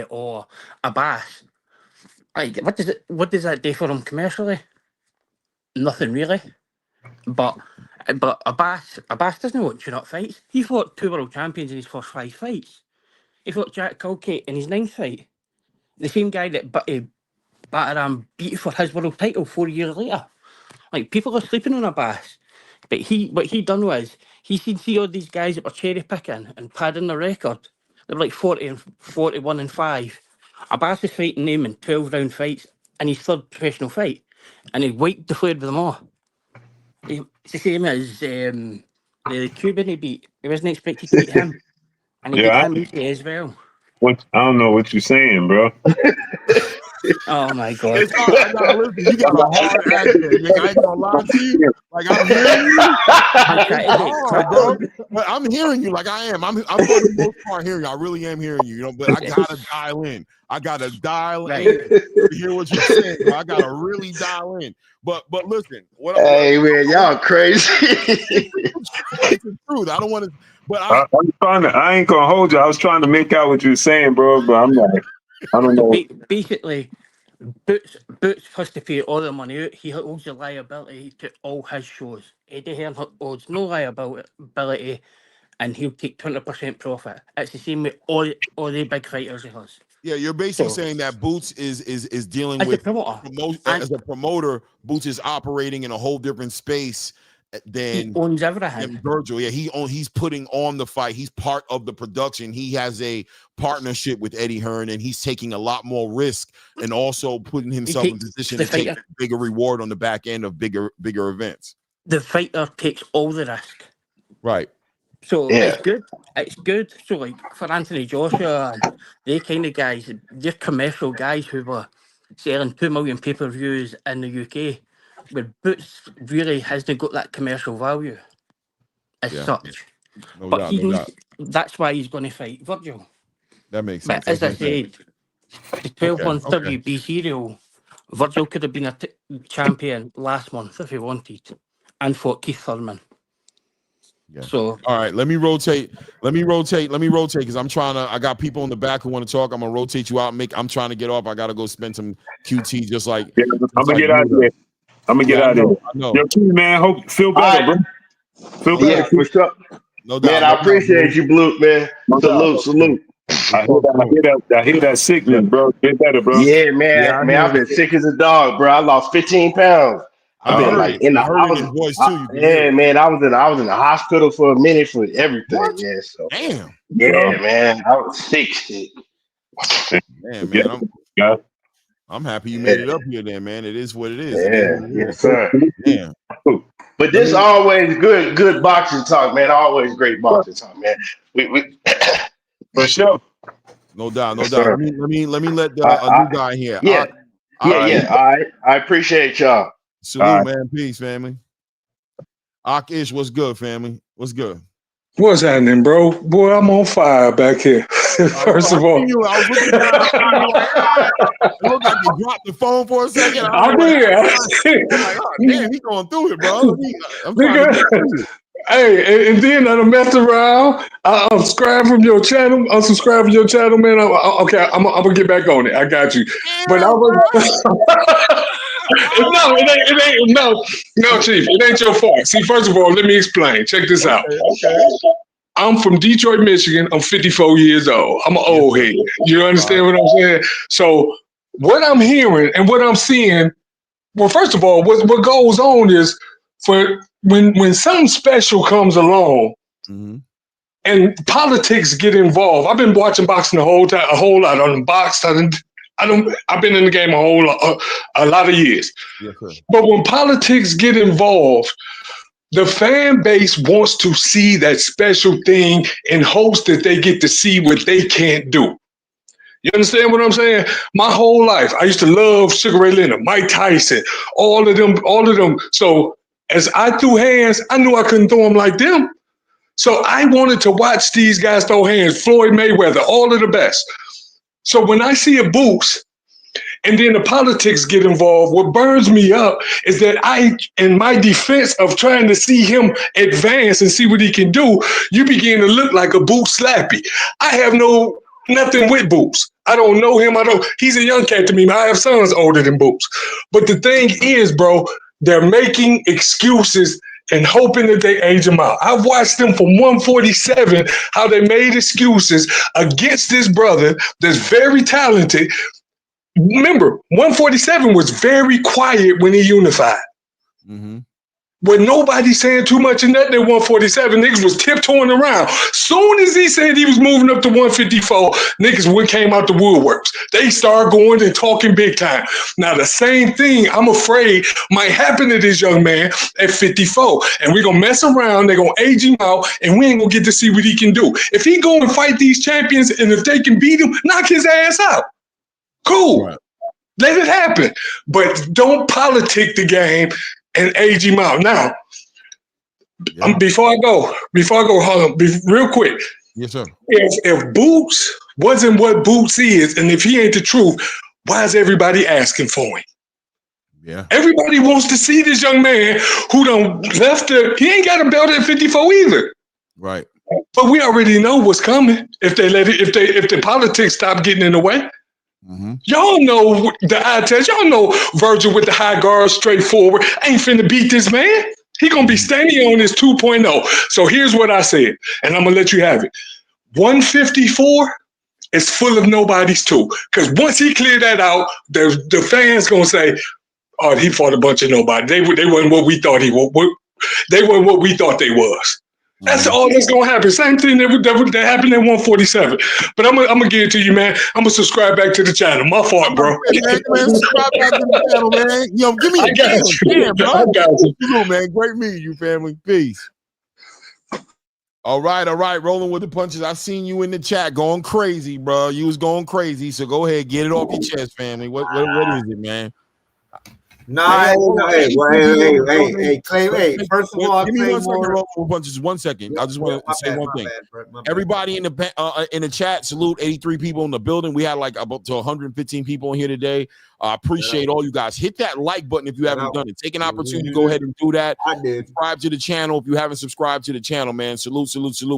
or Abbas, like what does that do for him commercially? Nothing really. But Abbas doesn't want tune-up fights. He fought 2 world champions in his first 5 fights. He fought Jack Culkey in his 9th fight. The same guy that Bakaram beat for his world title 4 years later. Like, people are sleeping on Abbas. But what he done was, he see all these guys that were cherry picking and padding the record. They were like 40 and 41 and 5. Abbas is fighting them in 12-round fights in his 3rd professional fight. And he wiped the floor with them all. It's the same as the Cuban he beat. He wasn't expected to beat him. And he beat him easily as well. I don't know what you're saying, bro. Oh my God! It's hard. Listen, you got a hard accent, nigga. I ain't gonna lie to you. Like, I'm hearing you. It's hard, bro. But I'm hearing you like I am. I'm for the most part hearing you. I really am hearing you. You know, but I gotta dial in. I gotta dial in to hear what you're saying. Bro. I gotta really dial in. But listen, man, y'all crazy. It's the truth. I don't want to. But I ain't gonna hold you. I was trying to make out what you're saying, bro. But I'm like, I don't know. Basically, Boots has to pay all the money out. He holds the liability to all his shows. Eddie Hearn holds no liability, and he'll take 20% profit. It's the same with all the big fighters he has. Yeah, you're basically saying that Boots is dealing with as a promoter. Boots is operating in a whole different space than he owns everything. Virgil. Yeah, he's putting on the fight. He's part of the production. He has a partnership with Eddie Hearn, and he's taking a lot more risk and also putting himself in position to take a bigger reward on the back end of bigger events. The fighter takes all the risk. Right. So it's good. It's good. So like for Anthony Joshua and they kind of guys, they're commercial guys who were selling 2 million pay-per-views in the UK, where Boots really hasn't got that commercial value as such. No but doubt, he needs, that's why he's going to fight Virgil. That makes sense. But as I said, the 12-month WBC rule, Virgil could have been a champion last month if he wanted and fought Keith Thurman. Yeah. So all right, let me rotate because I got people in the back who want to talk. I'm gonna rotate you out. I'm trying to get off. I gotta go spend some QT just like I'm gonna get out of there. I know. Yo, Q, man, feel better, bro. Feel better. Yeah, for sure. No doubt. Man, I appreciate you, Blue, man. Salute. I hear that sickness, bro. Get better, bro. Yeah, man. Yeah, I Man, hear I've it. been sick as a dog, bro. I lost 15 pounds. I've I been heard like it. in the I heard it in your voice too. You can hear yeah, it. man. I was in the hospital for a minute for everything, What? man. So Damn. yeah, man. I was sick. Man, Yeah. I'm happy you Yeah, made it up here then, man. It is what it is. It is yeah, what it yes, is. sir. Damn. But Let this me always good boxing talk, man. Always great boxing talk, man. We For sure. no doubt, no yes, doubt. sir. Let me let a I, new guy here. yeah, Ak Ish. All right. I appreciate y'all. Salute, man. Peace, family. Ak Ish, what's good, family? What's good? What's happening, bro? Boy, I'm on fire back here. First I of all, seen you. I was looking down. I seen you like, it looked like you dropped the phone for a second. I I was like, did. I'm like, oh damn, he going through it, bro. I'm trying to Nigga, get through it. hey, and then I done messed around. I unsubscribed from your channel. Unsubscribe from your channel, man. Okay, I'm gonna get back on it. I got you. But I Damn, was. bro. No, it ain't. No, Chief. It ain't your fault. See, first of all, let me explain. Check this out. Okay. I'm from Detroit, Michigan. I'm 54 years old. I'm an Yes, old sir. head. You understand Right. what I'm saying? So what I'm hearing and what I'm seeing, well, first of all, what goes on is for when something special comes along Mm-hmm. and politics get involved. I've been watching boxing the whole time, a whole lot. On the box, I've been in the game a lot of years. Yes, sir. But when politics get involved, the fan base wants to see that special thing in hopes that they get to see what they can't do. You understand what I'm saying? My whole life, I used to love Sugar Ray Leonard, Mike Tyson, all of them. So as I threw hands, I knew I couldn't throw them like them. So I wanted to watch these guys throw hands, Floyd Mayweather, all of the best. So when I see a Boots and then the politics get involved, what burns me up is that in my defense of trying to see him advance and see what he can do, you begin to look like a Boots slappy. I have nothing with Boots. I don't know him. He's a young cat to me. I have sons older than Boots. But the thing is, bro, they're making excuses and hoping that they age him out. I've watched them from 147, how they made excuses against this brother that's very talented. Remember, 147 was very quiet when he unified. Mm-hmm. When nobody saying too much in that 147, niggas was tiptoeing around. Soon as he said he was moving up to 154, niggas came out the woodworks. They started going and talking big time. Now, the same thing, I'm afraid, might happen to this young man at 54. And we're going to mess around, they're going to age him out, and we ain't going to get to see what he can do. If he go and fight these champions, and if they can beat him, knock his ass out. Cool. Right. Let it happen. But don't politic the game and age him out. Now, Yeah. before I go, hold on, real quick. Yes, sir. If Boots wasn't what Boots is, and if he ain't the truth, why is everybody asking for him? Yeah. Everybody wants to see this young man who done left he ain't got a belt at 54 either. Right. But we already know what's coming if the politics stop getting in the way. Mm-hmm. Y'all know the eye test. Y'all know Virgil with the high guard, straightforward. Ain't finna beat this man. He gonna be standing on his 2.0. So here's what I said, and I'm gonna let you have it. 154 is full of nobodies too. Because once he cleared that out, the fans gonna say, "Oh, he fought a bunch of nobody. They wasn't what we thought he was. They weren't what we thought they was." That's Mm-hmm. all that's gonna happen. Same thing that happened at 147. But I'm gonna give it to you, man. I'm gonna subscribe back to the channel. My fault, bro. Man, subscribe back to the channel, man. Yo, give me I got you. damn, bro. I got you. Salute, man. Great meeting you, family. Peace. All right. Rolling with the punches. I seen you in the chat going crazy, bro. You was going crazy. So go ahead, get it off your chest, family. What is it, man? Nah, hey, Clay, hey, first of all, give me 1 second, Claymore. Rolling with punches. 1 second. I just want to say one thing. My bad. Everybody in the chat, salute 83 people in the building. We had like about to 115 people in here today. I appreciate all you guys. Hit that like button if you haven't done it. Take an opportunity to go ahead and do that. I did. Subscribe to the channel if you haven't subscribed to the channel, man. Salute,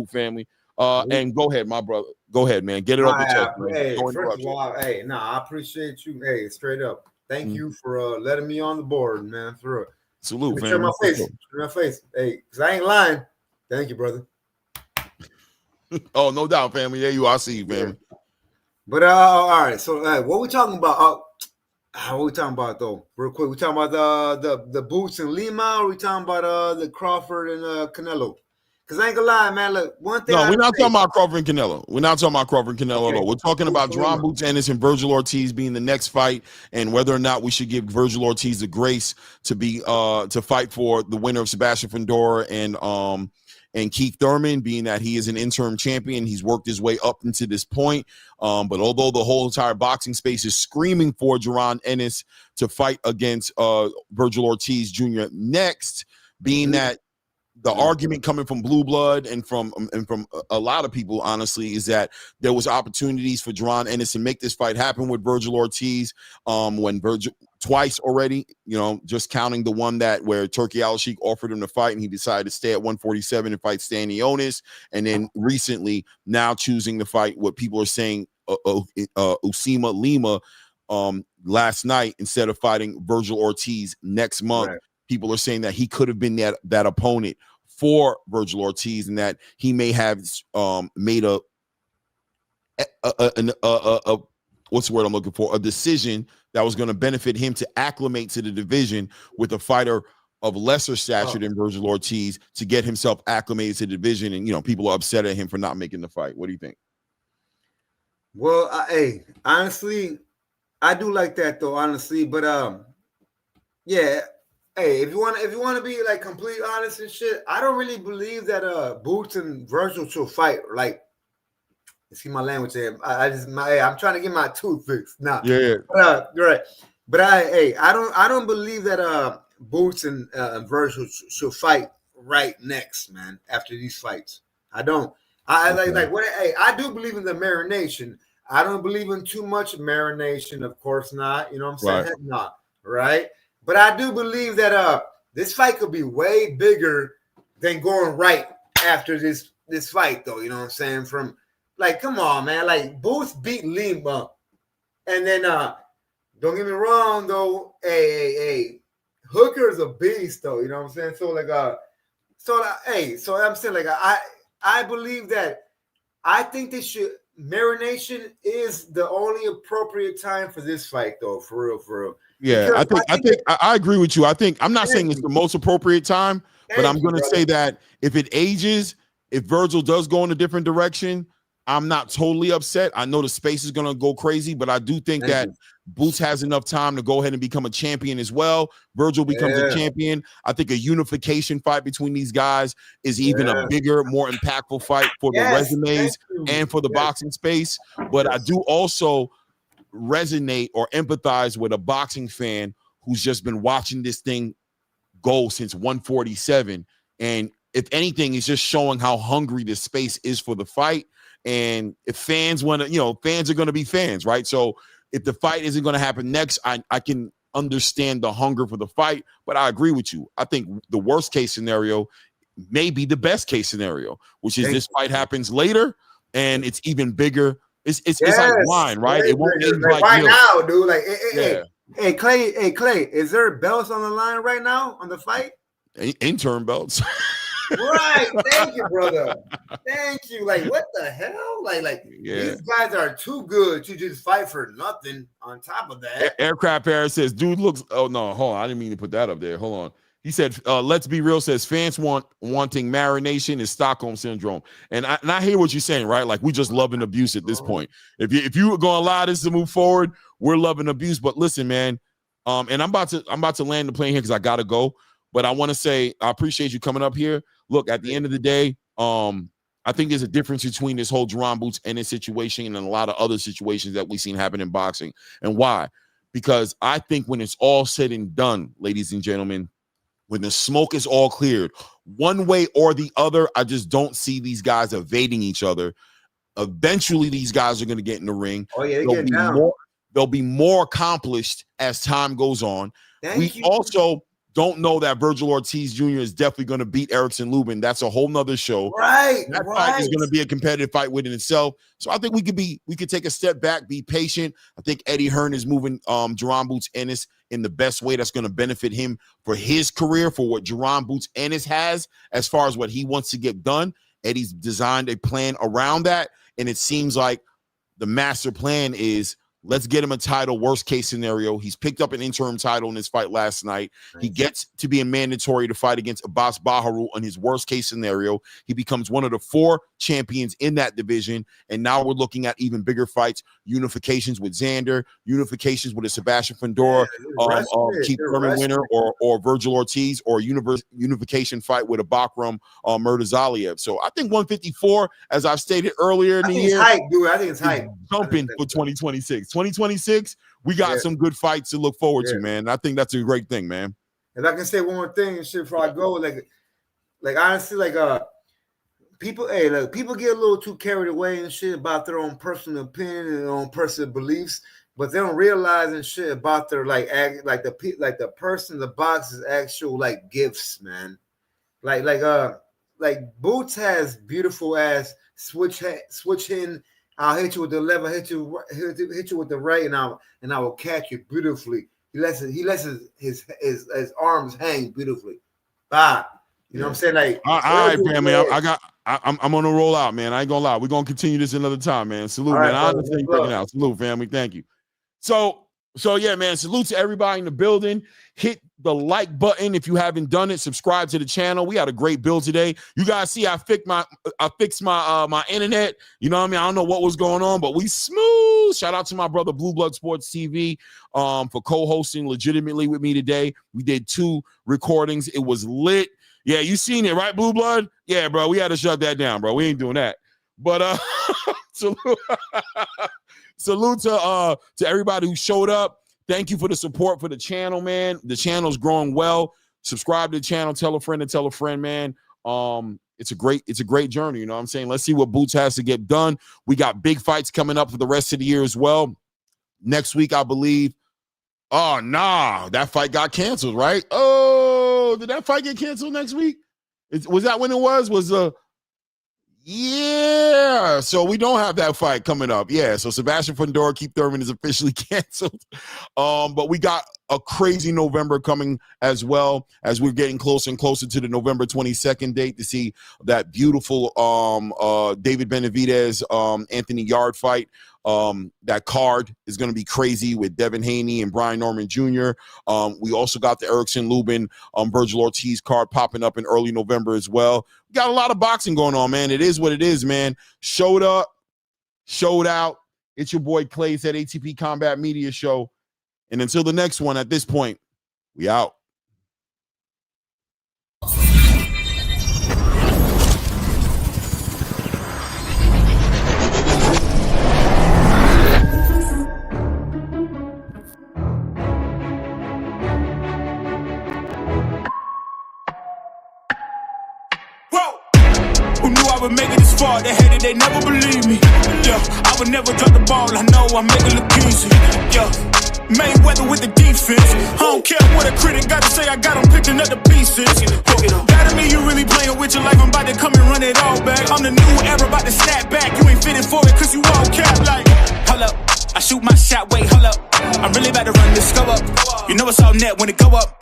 family. And go ahead, my brother. Go ahead, man. Get it off your chest, man. Hey, first of all, I appreciate you. Hey, straight up. Thank you for letting me on the board, man. For salute, fam. My face. Hey, because I ain't lying. Thank you, brother. Oh, no doubt, family. There you are. I see you, family. But all right. So what we talking about? What we talking about though? Real quick, we talking about the boots in Lima, or we talking about the Crawford and Canelo? Because I ain't gonna lie, man. Look, one thing. No, we're not talking about Crawford and Canelo. We're not talking about Crawford and Canelo at all. We're talking about Boots in Jaron Lima. Boots Ennis and Virgil Ortiz being the next fight, and whether or not we should give Virgil Ortiz the grace to be to fight for the winner of Sebastian Fundora and Keith Thurman, being that he is an interim champion. He's worked his way up into this point. But although the whole entire boxing space is screaming for Jaron Ennis to fight against Virgil Ortiz Jr. next, being that the argument coming from Blue Blood and from a lot of people, honestly, is that there was opportunities for Jaron Ennis to make this fight happen with Virgil Ortiz when Virgil twice already, just counting the one that where Turkey Al-Sheikh offered him to fight and he decided to stay at 147 and fight Stanionis, and then recently now choosing to fight what people are saying Usima Lima last night instead of fighting Virgil Ortiz next month. Right. People are saying that he could have been that opponent for Virgil Ortiz, and that he may have made a what's the word I'm looking for? A decision that was going to benefit him to acclimate to the division with a fighter of lesser stature than Virgil Ortiz to get himself acclimated to the division. And people are upset at him for not making the fight. What do you think? Well, hey, honestly, I do like that though, honestly, but yeah. Hey, if you want to be like completely honest and shit, I don't really believe that Boots and Virgil should fight. Like, see my language here. I'm trying to get my tooth fixed now. Yeah. Right. But I don't believe that Boots and Virgil should fight right next, man. After these fights, I don't. I do believe in the marination. I don't believe in too much marination. Of course not. You know what I'm saying? Right. Not right. But I do believe that this fight could be way bigger than going right after this fight, though. You know what I'm saying? From like, come on, man. Like Boots beat Lima, and then don't get me wrong, though. Hooker's a beast, though. You know what I'm saying? So I'm saying I believe that I think they should. Marination is the only appropriate time for this fight, though. For real. Yeah, I agree with you. I'm not saying it's the most appropriate time, but I'm going to say that if it ages, if Virgil does go in a different direction, I'm not totally upset. I know the space is going to go crazy, but I do think that Boots has enough time to go ahead and become a champion as well. Virgil becomes a champion. I think a unification fight between these guys is even a bigger, more impactful fight for the resumes and for the boxing space. But I do also resonate or empathize with a boxing fan who's just been watching this thing go since 147. And if anything, it's just showing how hungry this space is for the fight. And if fans want to, fans are going to be fans, right? So if the fight isn't going to happen next, I can understand the hunger for the fight, but I agree with you. I think the worst case scenario may be the best case scenario, which is this fight happens later and it's even bigger. It's like wine, right? It won't age like right milk. now, dude. Like, hey, Clay, is there belts on the line right now on the fight? Intern belts. Right. Thank you, brother. Thank you. Like, what the hell? Like these guys are too good to just fight for nothing on top of that. Aircraft Paris says, dude looks. Oh, no. Hold on. I didn't mean to put that up there. Hold on. He said, let's be real, says fans wanting marination is Stockholm syndrome. And I hear what you're saying, right? Like, we just love and abuse at this point. If you were going to allow this to move forward, we're loving abuse. But listen, man, and I'm about to land the plane here because I got to go. But I want to say I appreciate you coming up here. Look, at the end of the day, I think there's a difference between this whole Jaron Boots Ennis situation and a lot of other situations that we've seen happen in boxing. And why? Because I think when it's all said and done, ladies and gentlemen, when the smoke is all cleared, one way or the other, I just don't see these guys evading each other. Eventually, these guys are going to get in the ring. Oh, yeah, they'll be more accomplished as time goes on. Thank you. Also don't know that Virgil Ortiz Jr. is definitely going to beat Erickson Lubin. That's a whole nother show. Right. That fight is going to be a competitive fight within itself. So I think we could take a step back, be patient. I think Eddie Hearn is moving Jaron Boots Ennis in the best way that's going to benefit him for his career, for what Jaron Boots Ennis has as far as what he wants to get done. Eddie's designed a plan around that, and it seems like the master plan is let's get him a title. Worst case scenario, he's picked up an interim title in his fight last night. Nice. He gets to be a mandatory to fight against Abbas Baharu on his worst case scenario. He becomes one of the 4 champions in that division. And now we're looking at even bigger fights, unifications with Xander, unifications with a Sebastian Fundora, Keith Thurman winner, or Virgil Ortiz, or unification fight with a Bakram Murtazaliev. So I think 154, as I've stated earlier in the year, hype, dude. I think it's hype. Jumping for 2026. 2026, we got some good fights to look forward to, man. I think that's a great thing, man. If I can say one more thing and shit before I go, like honestly, people get a little too carried away and shit about their own personal opinion and their own personal beliefs, but they don't realize and shit about their the person, the box's actual like gifts, man. Like Boots has beautiful ass switch in. I'll hit you with the left, hit you with the right, and I will catch you beautifully. He lets his arms hang beautifully. Bah. You know what I'm saying? Like, all right, family. I'm gonna roll out, man. I ain't gonna lie. We're gonna continue this another time, man. Salute, man. I understand you breaking out. Salute, family. Thank you. So yeah, man. Salute to everybody in the building. Hit the like button if you haven't done it. Subscribe to the channel. We had a great build today. You guys see, I fixed my internet. You know what I mean? I don't know what was going on, but we smooth. Shout out to my brother Blue Blood Sports TV for co-hosting legitimately with me today. We did 2 recordings. It was lit. Yeah, you seen it, right, Blue Blood? Yeah, bro. We had to shut that down, bro. We ain't doing that. But salute to everybody who showed up. Thank you for the support for the channel, man. The channel's growing well. Subscribe to the channel. Tell a friend, man. It's a great journey. You know what I'm saying? Let's see what Boots has to get done. We got big fights coming up for the rest of the year as well. Next week, I believe. Oh, nah. That fight got canceled, right? Oh, did that fight get canceled next week? Was that when it was? Yeah, so we don't have that fight coming up. Yeah, so Sebastian Fundora, Keith Thurman is officially canceled. But we got a crazy November coming as well, as we're getting closer and closer to the November 22nd date to see that beautiful David Benavidez, Anthony Yard fight. That card is going to be crazy with Devin Haney and Brian Norman Jr. We also got the Erickson Lubin, Virgil Ortiz card popping up in early November as well. We got a lot of boxing going on, man. It is what it is, man. Showed up, showed out. It's your boy Clay's at ATP Combat Media Show. And until the next one, at this point, we out. Would make it this far, they hated, they never believe me. Yeah, I would never drop the ball, I know I make it look easy. Yeah, Mayweather with the defense. I don't care what a critic got to say, I got them picking up the pieces. That to me, you really playing with your life, I'm about to come and run it all back. I'm the new era, about to snap back, you ain't fitting for it, cause you all cap like. Hold up, I shoot my shot, wait, hold up. I'm really about to run this, go up. You know it's all net when it go up.